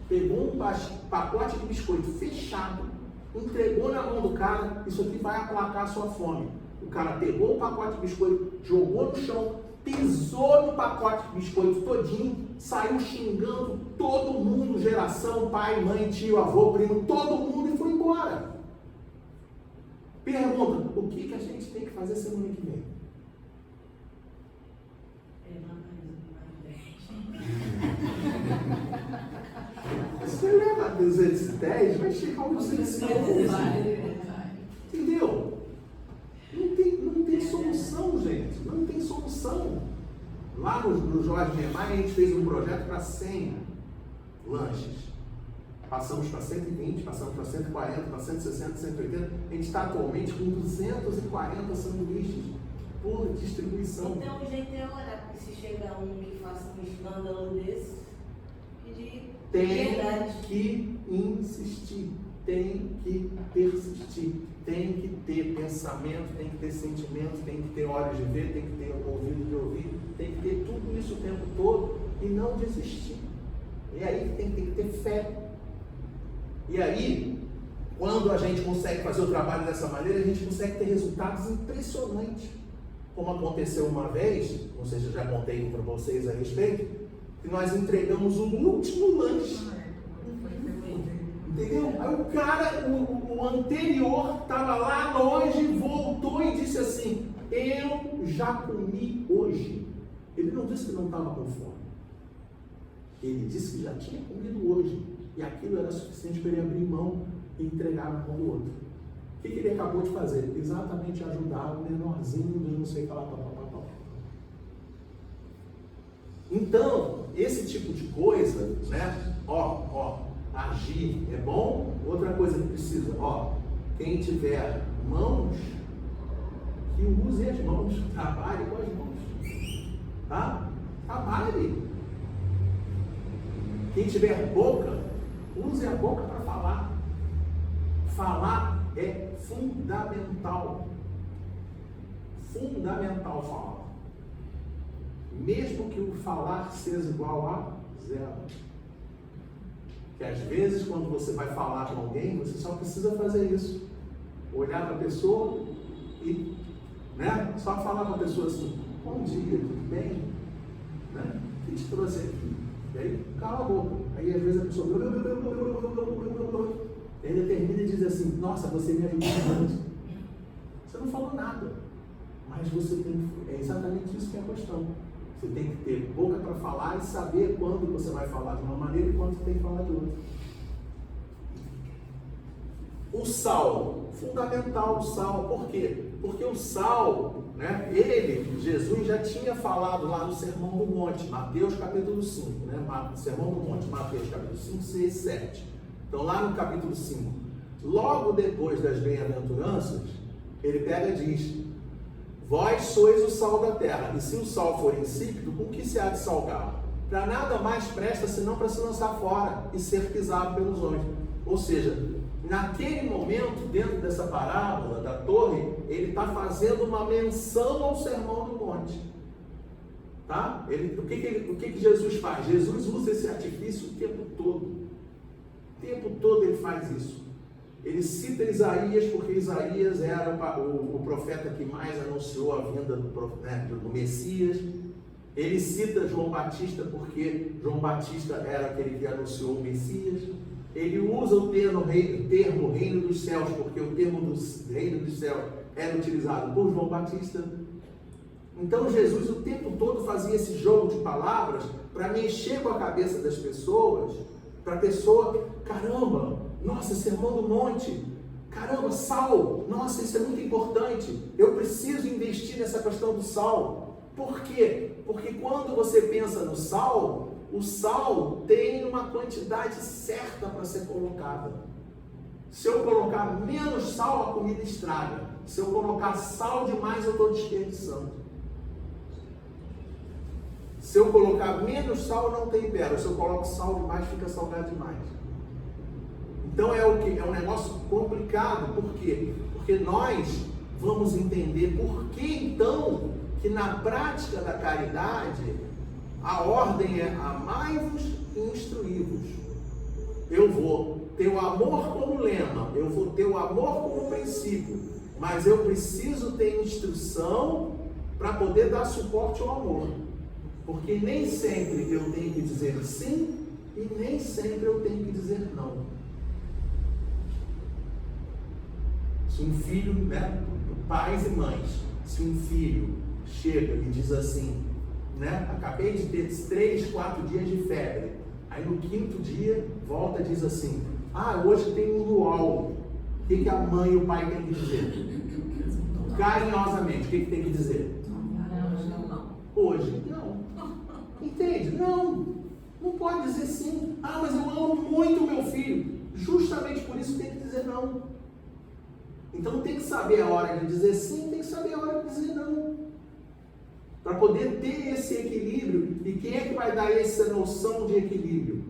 Speaker 2: pegou um pacote de biscoito fechado, entregou na mão do cara. Isso aqui vai aplacar a sua fome. O cara pegou o pacote de biscoito, jogou no chão, pisou no pacote de biscoito todinho, saiu xingando todo mundo, geração, pai, mãe, tio, avô, primo, todo mundo, e foi embora. Pergunta: o que a gente tem que fazer semana que vem? Você leva 210, vai chegar um 211. Entendeu? Não tem solução, gente. Não tem solução. Lá no Jorge Niemeyer, a gente fez um projeto para 100 lanches. Passamos para 120, passamos para 140, para 160, 180. A gente está atualmente com 240 sanduíches por distribuição.
Speaker 4: Então o jeito é orar, porque se chegar um que faça um escândalo desse, pedir
Speaker 2: Tem que insistir, tem que persistir, tem que ter pensamento, tem que ter sentimento, tem que ter olhos de ver, tem que ter ouvido de ouvir, tem que ter tudo isso o tempo todo e não desistir. E aí tem que ter fé. E aí, quando a gente consegue fazer o trabalho dessa maneira, a gente consegue ter resultados impressionantes. Como aconteceu uma vez, não sei se eu já contei para vocês a respeito, que nós entregamos o último lanche. Entendeu? Aí o cara, o anterior, estava lá longe, voltou e disse assim: eu já comi hoje. Ele não disse que não estava com fome. Ele disse que já tinha comido hoje. E aquilo era suficiente para ele abrir mão e entregar na mão do outro. O que ele acabou de fazer? Exatamente ajudar o menorzinho do não sei o que lá. Então, esse tipo de coisa, né? Agir é bom. Outra coisa que precisa, quem tiver mãos, que use as mãos, trabalhe com as mãos, tá? Trabalhe. Quem tiver boca, use a boca para falar. Falar é fundamental. Fundamental falar. Mesmo que o falar seja igual a zero. Que às vezes, quando você vai falar com alguém, você só precisa fazer isso. Olhar para a pessoa e, né, só falar para a pessoa assim: bom dia, tudo bem? Né? O que te trouxe aqui? E aí, cala a boca. Aí, às vezes, a pessoa ainda termina e diz assim: nossa, você me ajudou muito. Você não falou nada. Mas você tem. É exatamente isso que é a questão. Você tem que ter boca para falar e saber quando você vai falar de uma maneira e quando você tem que falar de outra. O sal, fundamental o sal, por quê? Porque o sal, né, Jesus já tinha falado lá no Sermão do Monte, Mateus capítulo 5, né, Sermão do Monte, Mateus capítulo 5, 6, 7. Então lá no capítulo 5, logo depois das bem-aventuranças, ele pega e diz: vós sois o sal da terra, e se o sal for insípido, com que se há de salgar? Para nada mais presta senão para se lançar fora e ser pisado pelos homens. Ou seja, naquele momento, dentro dessa parábola da torre, ele está fazendo uma menção ao Sermão do Monte. Tá? O que Jesus faz? Jesus usa esse artifício o tempo todo. O tempo todo ele faz isso. Ele cita Isaías, porque Isaías era o profeta que mais anunciou a vinda do Messias. Ele cita João Batista, porque João Batista era aquele que anunciou o Messias. Ele usa o termo reino dos céus, porque o termo do reino dos céus era utilizado por João Batista. Então Jesus o tempo todo fazia esse jogo de palavras para mexer com a cabeça das pessoas, para a pessoa: caramba, nossa, Sermão do Monte, caramba, sal, nossa, isso é muito importante, eu preciso investir nessa questão do sal. Por quê? Porque quando você pensa no sal, o sal tem uma quantidade certa para ser colocada. Se eu colocar menos sal, a comida estraga. Se eu colocar sal demais, eu estou desperdiçando. Se eu colocar menos sal, não tempera. Se eu coloco sal demais, fica salgado demais. Então é um negócio complicado. Por quê? Porque nós vamos entender por que então que na prática da caridade a ordem é: amai-vos e instruí-vos. Eu vou ter o amor como lema, eu vou ter o amor como princípio, mas eu preciso ter instrução para poder dar suporte ao amor. Porque nem sempre eu tenho que dizer sim e nem sempre eu tenho que dizer não. Se um filho, né, pais e mães, se um filho chega e diz assim, né, acabei de ter 3, 4 dias de febre, aí no 5º dia volta e diz assim: hoje tem um luau. O que a mãe e o pai têm que dizer? Carinhosamente, o que tem que dizer? Hoje não. Entende? Não pode dizer sim. Ah, mas eu amo muito o meu filho. Justamente por isso tem que dizer não. Então tem que saber a hora de dizer sim, tem que saber a hora de dizer não. Para poder ter esse equilíbrio. E quem é que vai dar essa noção de equilíbrio?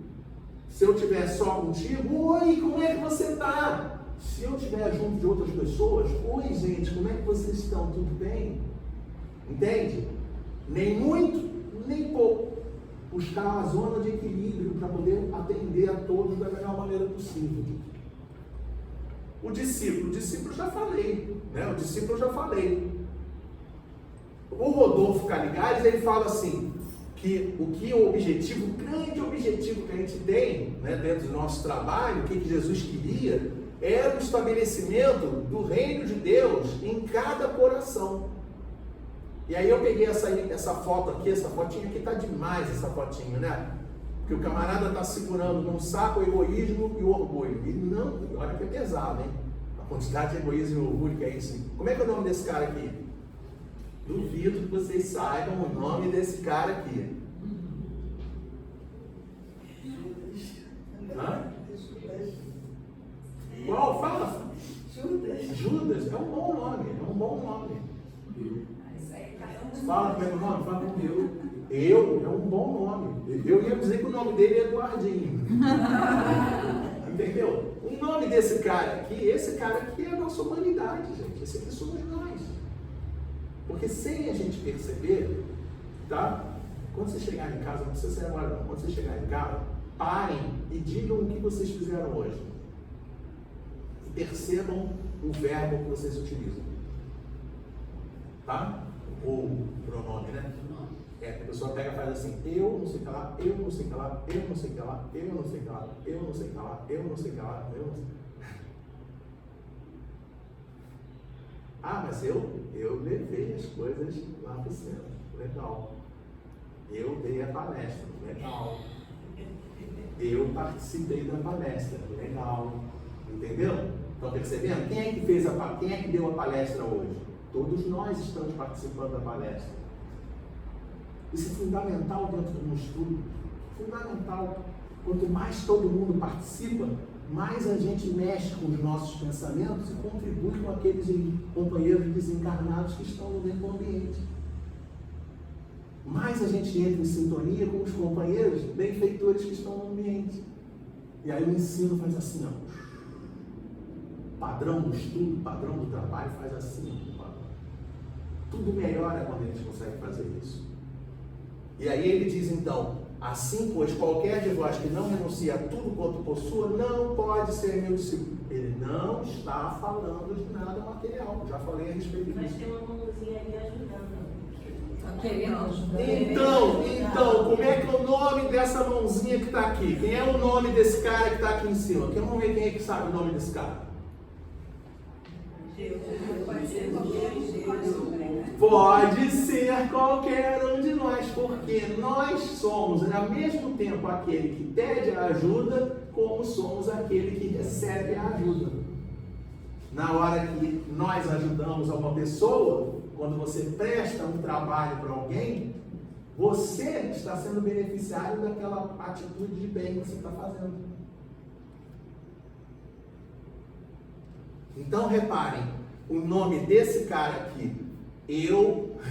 Speaker 2: Se eu estiver só contigo, oi, como é que você está? Se eu estiver junto de outras pessoas, oi gente, como é que vocês estão? Tudo bem? Entende? Nem muito, nem pouco. Buscar a zona de equilíbrio para poder atender a todos da melhor maneira possível. O discípulo já falei, né? O discípulo eu já falei. O Rodolfo Caligares, ele fala assim, que o objetivo, o grande objetivo que a gente tem, né, dentro do nosso trabalho, o que Jesus queria, era o estabelecimento do reino de Deus em cada coração. E aí eu peguei essa foto aqui, essa fotinha aqui tá demais, essa fotinha, né? Porque o camarada está segurando num saco o egoísmo e o orgulho. E não, olha que é pesado, hein? A quantidade de egoísmo e orgulho que é isso. Como é que é o nome desse cara aqui? Duvido que vocês saibam o nome desse cara aqui. Hã? Qual? Fala. Judas. É um bom nome. Fala como é o nome? Fala com eu é um bom nome. Eu ia dizer que o nome dele é Eduardinho. Entendeu? O nome desse cara aqui, é a nossa humanidade, gente. Esse aqui somos nós. Porque sem a gente perceber, tá? Quando você chegar em casa, não precisa ser agora não. Quando você chegar em casa, parem e digam o que vocês fizeram hoje. E percebam o verbo que vocês utilizam. Tá? Ou pronome, né? A pessoa pega e faz assim, eu não sei o que lá, eu não sei o que lá, eu não sei o que lá, eu não sei o que lá, eu não sei o que lá, eu não sei o que lá, eu não sei. Ah, mas eu levei as coisas lá para o centro, legal. Eu dei a palestra, legal. Eu participei da palestra, legal. Entendeu? Estão percebendo? Quem é que deu a palestra hoje? Todos nós estamos participando da palestra. Isso é fundamental dentro de um estudo. Fundamental. Quanto mais todo mundo participa, mais a gente mexe com os nossos pensamentos e contribui com aqueles companheiros desencarnados que estão no mesmo ambiente. Mais a gente entra em sintonia com os companheiros benfeitores que estão no ambiente. E aí o ensino faz assim, ó. Padrão do estudo, padrão do trabalho faz assim. Tudo melhora quando a gente consegue fazer isso. E aí ele diz então, assim pois qualquer de vós que não renuncia a tudo quanto possua, não pode ser meu discípulo. Ele não está falando de nada material, já falei a respeito disso.
Speaker 4: Mas tem uma mãozinha ali ajudando.
Speaker 5: Está querendo ajudar.
Speaker 2: Então, como é que é o nome dessa mãozinha que está aqui? Quem é o nome desse cara que está aqui em cima? Vamos ver quem é que sabe o nome desse cara. Pode ser qualquer um de nós, porque nós somos ao mesmo tempo aquele que pede a ajuda, como somos aquele que recebe a ajuda. Na hora que nós ajudamos a uma pessoa, quando você presta um trabalho para alguém, você está sendo beneficiário daquela atitude de bem que você está fazendo. Então reparem, o nome desse cara aqui,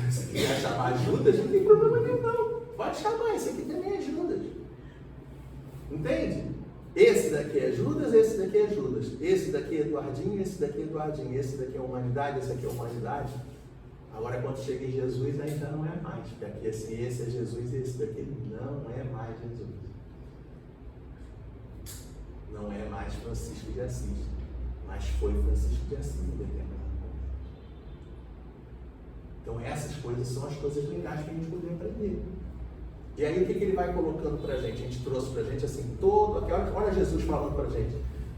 Speaker 2: se quiser chamar Judas, não tem problema nenhum não. Pode chamar, esse aqui também é Judas. Entende? Esse daqui é Judas, esse daqui é Judas. Esse daqui é Eduardinho, esse daqui é Eduardinho. Esse daqui é humanidade, esse aqui é humanidade. Agora quando chega em Jesus, aí já não é mais. Porque aqui assim, esse é Jesus e esse daqui não é mais Jesus. Não é mais Francisco de Assis. Mas foi Francisco de Assis no determinado momento. Então essas coisas são as coisas legais que a gente poder aprender. E aí o que ele vai colocando para a gente? A gente trouxe para a gente assim, olha Jesus falando para a gente,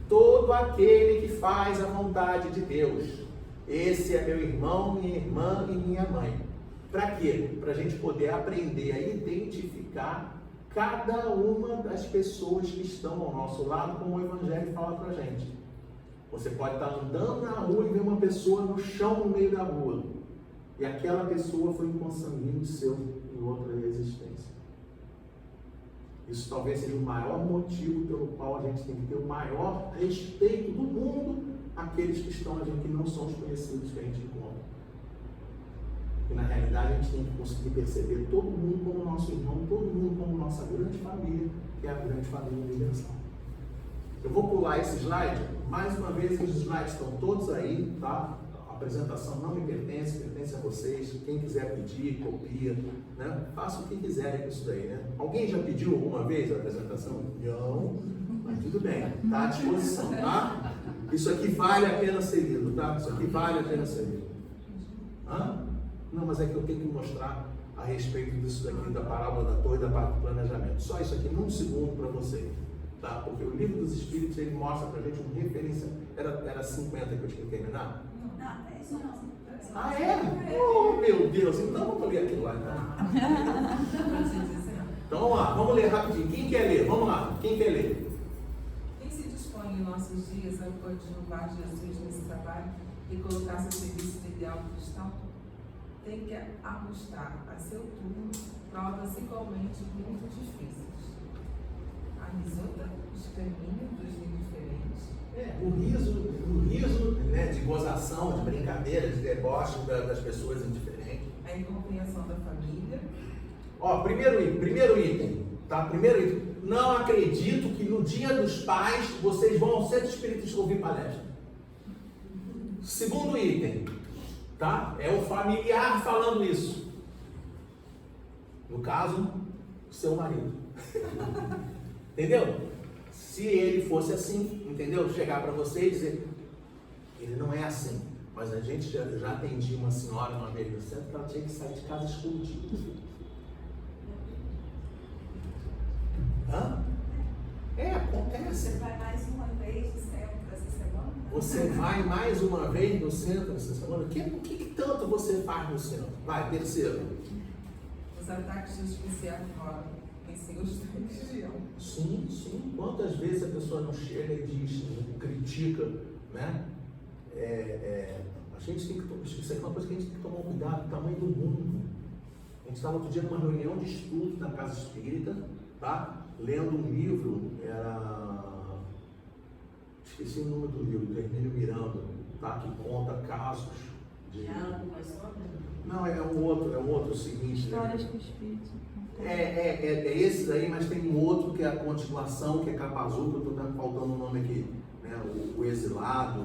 Speaker 2: todo aquele que faz a vontade de Deus, esse é meu irmão, minha irmã e minha mãe. Para quê? Para a gente poder aprender a identificar cada uma das pessoas que estão ao nosso lado, como o Evangelho fala para a gente. Você pode estar andando na rua e ver uma pessoa no chão no meio da rua. E aquela pessoa foi um consanguíneo seu em outra existência. Isso talvez seja o maior motivo pelo qual a gente tem que ter o maior respeito do mundo àqueles que estão ali, que não são os conhecidos que a gente encontra. E na realidade a gente tem que conseguir perceber todo mundo como nosso irmão, todo mundo como nossa grande família, que é a grande família universal. Eu vou pular esse slide, mais uma vez os slides estão todos aí, tá? A apresentação não me pertence, pertence a vocês. Quem quiser pedir, copia, né? Faça o que quiserem com isso daí, né? Alguém já pediu alguma vez a apresentação? Não, mas tudo bem, tá à disposição, tá? Isso aqui vale a pena ser lido, tá? Isso aqui vale a pena ser lido. Hã? Não, mas é que eu tenho que mostrar a respeito disso daqui, da parábola da torre e da parte do planejamento. Só isso aqui num segundo para vocês, tá? Porque o livro dos Espíritos, ele mostra pra gente uma referência. Era 50 que eu tinha que terminar?
Speaker 1: Não, é isso não.
Speaker 2: Ah, é? Oh, meu Deus! Então vamos ler aquilo lá, Então vamos lá, vamos ler rapidinho. Quem quer ler? Vamos lá, quem quer ler?
Speaker 5: Quem se dispõe em nossos dias a coadjuvar Jesus nesse trabalho e colocar-se a serviço do ideal cristão, tem que ajustar a seu turno provas igualmente muito difíceis. A risota, o extermínio dos indiferentes.
Speaker 2: O riso, né, de gozação, de brincadeira, de deboche das pessoas indiferentes.
Speaker 5: A incompreensão da família.
Speaker 2: Ó, primeiro item, tá? Primeiro item. Não acredito que no Dia dos Pais vocês vão ao Centro Espírita ouvir palestra. Segundo item, tá? É o familiar falando isso. No caso, seu marido. Entendeu? Se ele fosse assim, entendeu? Chegar para você e dizer, ele não é assim. Mas a gente já atendia uma senhora uma vez no centro que ela tinha que sair de casa escondida. Hã? Acontece.
Speaker 1: Você vai mais uma vez no centro essa semana?
Speaker 2: Você vai mais uma vez no centro essa semana? O que tanto você faz no centro? Vai, terceiro.
Speaker 5: Os ataques justiciais fora em seus religião.
Speaker 2: Sim. Quantas vezes a pessoa não chega e diz, critica, né? A gente tem que, isso aqui é uma coisa que a gente tem que tomar cuidado, o tamanho do mundo. A gente estava outro dia numa reunião de estudo na Casa Espírita, tá? Lendo um livro, esqueci o nome do livro, do Hermínio Miranda, tá? Que conta casos de... Não, é um outro seguinte,
Speaker 6: Histórias do Espírito.
Speaker 2: É esse daí, mas tem um outro que é a continuação, que é Capazuca, eu estou faltando o nome aqui, né? O Exilado,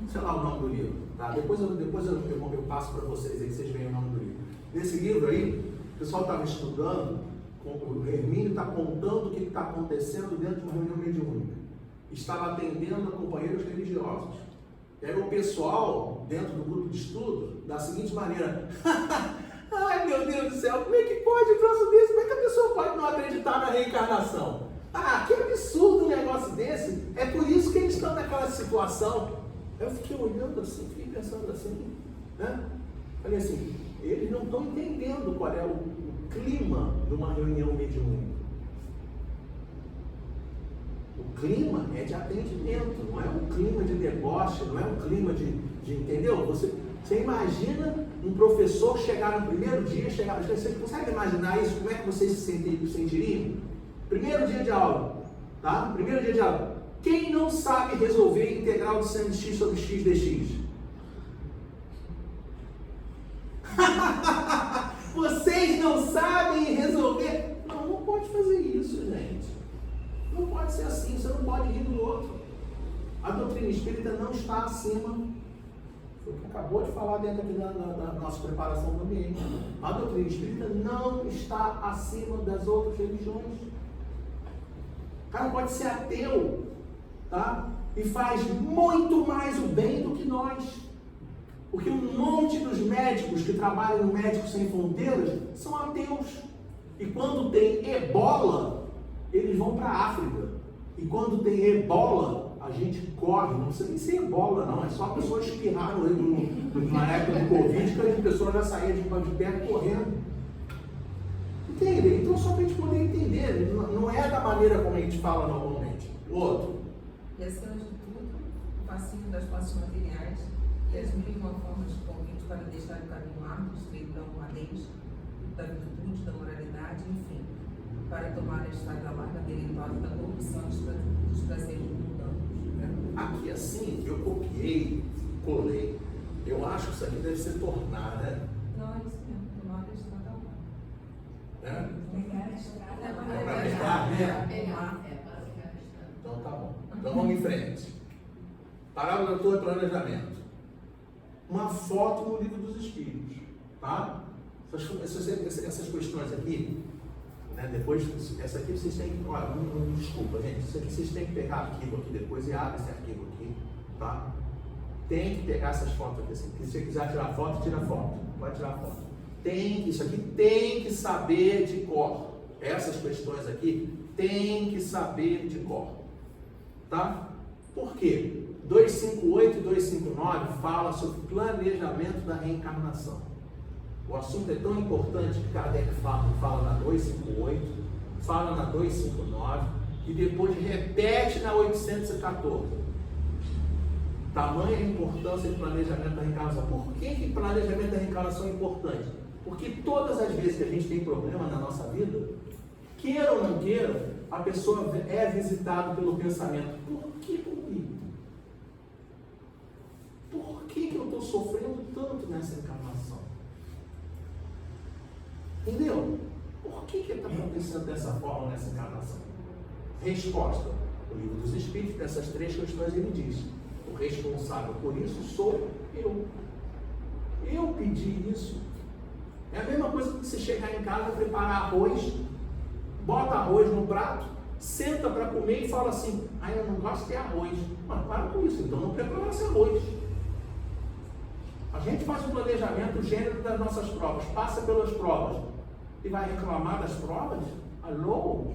Speaker 2: sei lá o nome do livro, tá? Depois eu passo para vocês aí, que vocês veem o nome do livro. Nesse livro aí, o pessoal estava estudando, o Hermínio está contando o que está acontecendo dentro de uma reunião mediúnica. Estava atendendo a companheiros religiosos. E aí o pessoal, dentro do grupo de estudo, da seguinte maneira: ai meu Deus do céu, como é que pode um troço desse? Como é que a pessoa pode não acreditar na reencarnação? Que absurdo um negócio desse! É por isso que eles estão naquela situação. Eu fiquei olhando assim, fiquei pensando assim, né? Falei assim, eles não estão entendendo qual é o clima de uma reunião mediúnica. O clima é de atendimento, não é um clima de deboche, não é um clima de entendeu? Você imagina um professor chegar no primeiro dia, você consegue imaginar isso? Como é que vocês se sentiriam? Primeiro dia de aula, tá? Primeiro dia de aula. Quem não sabe resolver integral de sin de x sobre x dx? Vocês não sabem resolver? Não pode fazer isso, gente. Não pode ser assim, você não pode rir do outro. A doutrina espírita não está acima. Foi o que acabou de falar dentro aqui da nossa preparação do ambiente. A doutrina espírita não está acima das outras religiões. O cara pode ser ateu, tá? E faz muito mais o bem do que nós. Porque um monte dos médicos que trabalham no Médicos Sem Fronteiras são ateus. E quando tem ebola, eles vão para a África. E quando tem ebola, a gente corre. Não precisa nem ser ebola, não. É só a pessoa espirrar na época do Covid, que a pessoa já saía de perto correndo. Entende? Então, só para a gente poder entender. Não é da maneira como a gente fala normalmente. Outro.
Speaker 5: E acima de tudo, o fascínio das posses materiais e as mil e uma formas de convite para deixar o caminho árduo, estreito da honradez, da virtude, da moralidade, enfim. para tomar a estrada larga deleitosa da corrupção dos prazeres mundanos.
Speaker 2: Aqui assim, eu copiei, colei. Eu acho que isso aqui deve ser tornar, né?
Speaker 5: Não, é isso mesmo, tomar a estrada larga.
Speaker 2: É?
Speaker 4: Pegar a estrada.
Speaker 2: É para pegar, né?
Speaker 5: Tomar.
Speaker 2: Então tá bom. Então vamos em frente. Parábola da Torre, planejamento. Uma foto no livro dos Espíritos. Tá? Essas questões aqui, né? Depois, essa aqui vocês têm que. Olha, desculpa, gente. Isso aqui vocês têm que pegar arquivo aqui depois e abre esse arquivo aqui. Tá? Tem que pegar essas fotos aqui assim. Se você quiser tirar foto, tira foto. Pode tirar foto. Isso aqui tem que saber de cor. Essas questões aqui tem que saber de cor. Tá? Por quê? 258 e 259 fala sobre planejamento da reencarnação. O assunto é tão importante que Kardec fala na 258, fala na 259 e depois repete na 814. Tamanha a importância de planejamento da reencarnação. Por que planejamento da reencarnação é importante? Porque todas as vezes que a gente tem problema na nossa vida, queira ou não queira, a pessoa é visitada pelo pensamento. Por que comigo? Por que eu estou sofrendo tanto nessa encarnação? Entendeu? Por que está acontecendo dessa forma nessa encarnação? Resposta. O livro dos Espíritos, dessas três questões, ele diz: o responsável por isso sou eu. Eu pedi isso. É a mesma coisa que você chegar em casa, preparar arroz, bota arroz no prato, senta para comer e fala assim: eu não gosto de arroz. Mas para com isso, então não prepara esse arroz. A gente faz um planejamento, o gênero das nossas provas, passa pelas provas e vai reclamar das provas? Alô?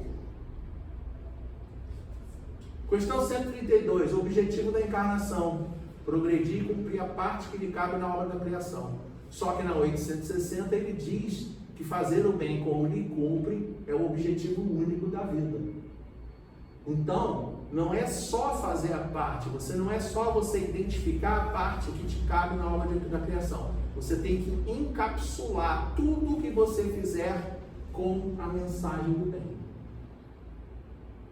Speaker 2: Questão 132, o objetivo da encarnação: progredir e cumprir a parte que lhe cabe na obra da criação. Só que na 860 ele diz que fazer o bem como lhe cumpre é o objetivo único da vida. Então, não é só fazer a parte, não é só você identificar a parte que te cabe na obra da criação. Você tem que encapsular tudo o que você fizer com a mensagem do bem.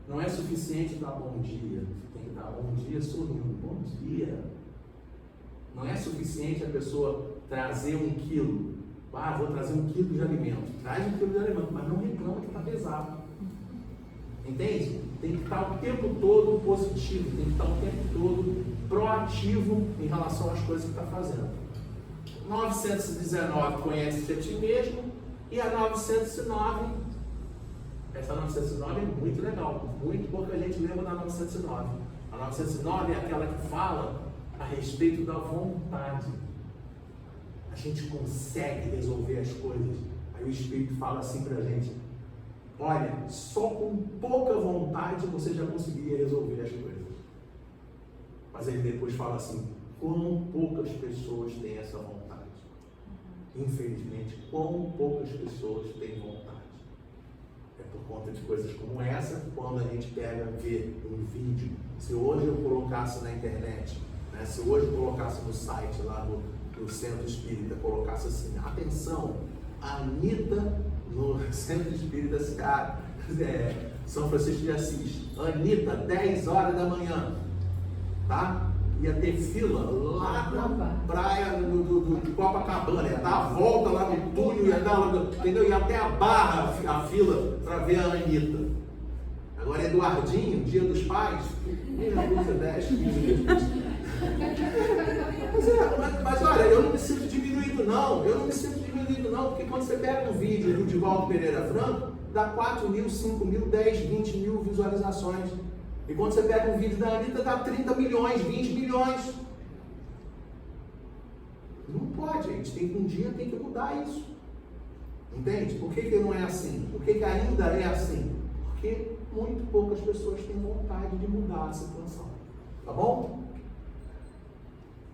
Speaker 2: Não é suficiente dar bom dia, tem que dar bom dia sorrindo. Bom dia. Não é suficiente a pessoa trazer 1 quilo. Vou trazer 1 quilo de alimento. Traz 1 quilo de alimento, mas não reclama que está pesado. Entende? Tem que estar o tempo todo positivo, tem que estar o tempo todo proativo em relação às coisas que está fazendo. 919, conhece-te a ti mesmo, e a 909, essa 909 é muito legal, muito pouca gente lembra da 909. A 909 é aquela que fala a respeito da vontade. A gente consegue resolver as coisas. Aí o Espírito fala assim pra gente: olha, só com pouca vontade você já conseguiria resolver as coisas. Mas ele depois fala assim: quão poucas pessoas têm essa vontade. Infelizmente, quão poucas pessoas têm vontade. É por conta de coisas como essa, quando a gente pega, vê um vídeo. Se hoje eu colocasse na internet, né, se hoje eu colocasse no site lá no Centro Espírita, colocasse assim: atenção, Anitta no Centro Espírita São Francisco de Assis, Anitta, 10 horas da manhã, tá? Ia ter fila lá na praia de Copacabana, ia dar a volta lá no túnel, entendeu? Ia até a Barra a fila para ver a Anitta. Agora Eduardinho, Dia dos Pais, 10, 15 minutos. Mas olha, eu não me sinto diminuído não, porque quando você pega um vídeo do Divaldo Pereira Franco, dá 4 mil, 5 mil, 10, 20 mil visualizações. E quando você pega um vídeo da Anitta, dá 30 milhões, 20 milhões. Não pode, gente. Um dia tem que mudar isso. Entende? Por que não é assim? Por que ainda é assim? Porque muito poucas pessoas têm vontade de mudar a situação. Tá bom?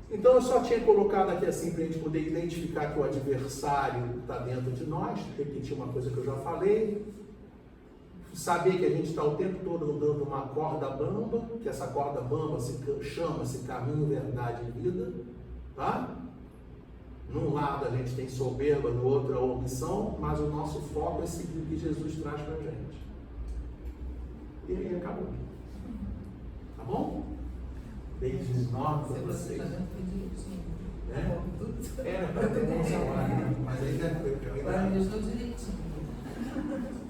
Speaker 2: Então eu só tinha colocado aqui assim para a gente poder identificar que o adversário está dentro de nós. Repetir uma coisa que eu já falei. Saber que a gente está o tempo todo andando uma corda bamba, que essa corda bamba chama-se caminho, verdade e vida, tá? Num lado a gente tem soberba, no outro a omissão, mas o nosso foco é seguir o que Jesus traz pra gente. E aí acabou. Tá bom? Beijos enormes para vocês. Era para ter um salário, mas
Speaker 5: Planejou direitinho.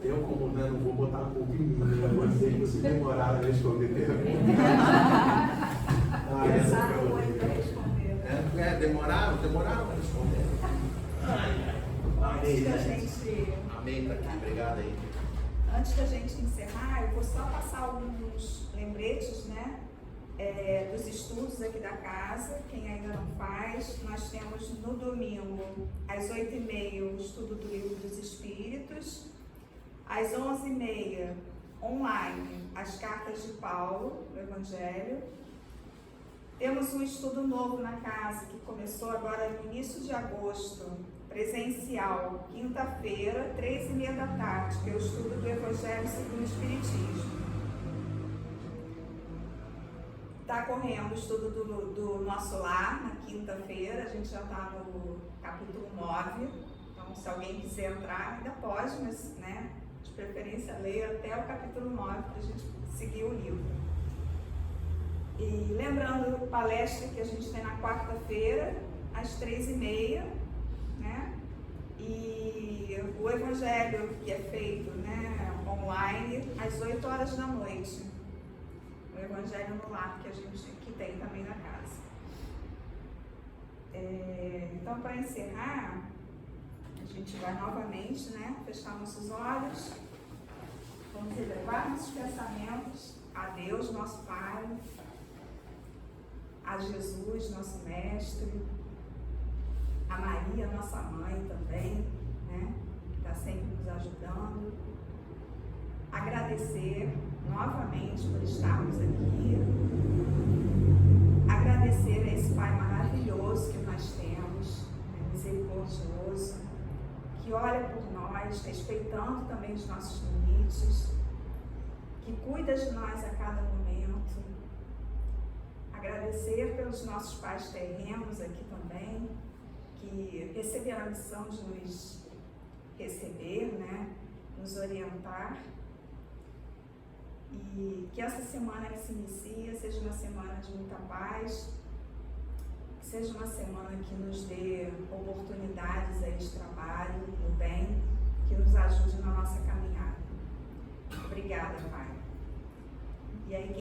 Speaker 2: eu, como né, não vou botar a culpa em mim, né? Vocês demoraram a responder perguntas.
Speaker 1: Pensaram muito para responder.
Speaker 2: Demoraram para responder.
Speaker 1: Antes da gente,
Speaker 2: Amém, tá aqui, obrigado aí.
Speaker 1: antes da gente encerrar, eu vou só passar alguns lembretes, né? Dos estudos aqui da casa, quem ainda não faz. Nós temos no domingo, às 8h30, o estudo do Livro dos Espíritos. Às 11h30, online, as cartas de Paulo, o Evangelho. Temos um estudo novo na casa, que começou agora no início de agosto, presencial, quinta-feira, 3h30 da tarde, que é o estudo do Evangelho segundo o Espiritismo. Está correndo o estudo do Nosso Lar, na quinta-feira, a gente já está no capítulo 9, então se alguém quiser entrar, ainda pode, mas né, de preferência leia até o capítulo 9 para a gente seguir o livro. E lembrando a palestra que a gente tem na quarta-feira, às 3h30, né? E o Evangelho que é feito, né, online, às 8h da noite. O Evangelho no Lar que tem também na casa. Então, para encerrar, a gente vai novamente, né, fechar nossos olhos, vamos elevar nossos pensamentos a Deus, nosso Pai, a Jesus, nosso Mestre, a Maria, nossa Mãe também, né, que está sempre nos ajudando. Agradecer novamente por estarmos aqui, agradecer a esse Pai maravilhoso que nós temos, misericordioso, que olha por nós, respeitando também os nossos limites, que cuida de nós a cada momento. Agradecer pelos nossos pais terrenos aqui também, que receberam a missão de nos receber, né, nos orientar. E que essa semana que se inicia seja uma semana de muita paz, que seja uma semana que nos dê oportunidades aí de trabalho, no bem, que nos ajude na nossa caminhada. Obrigada, Pai. E aí,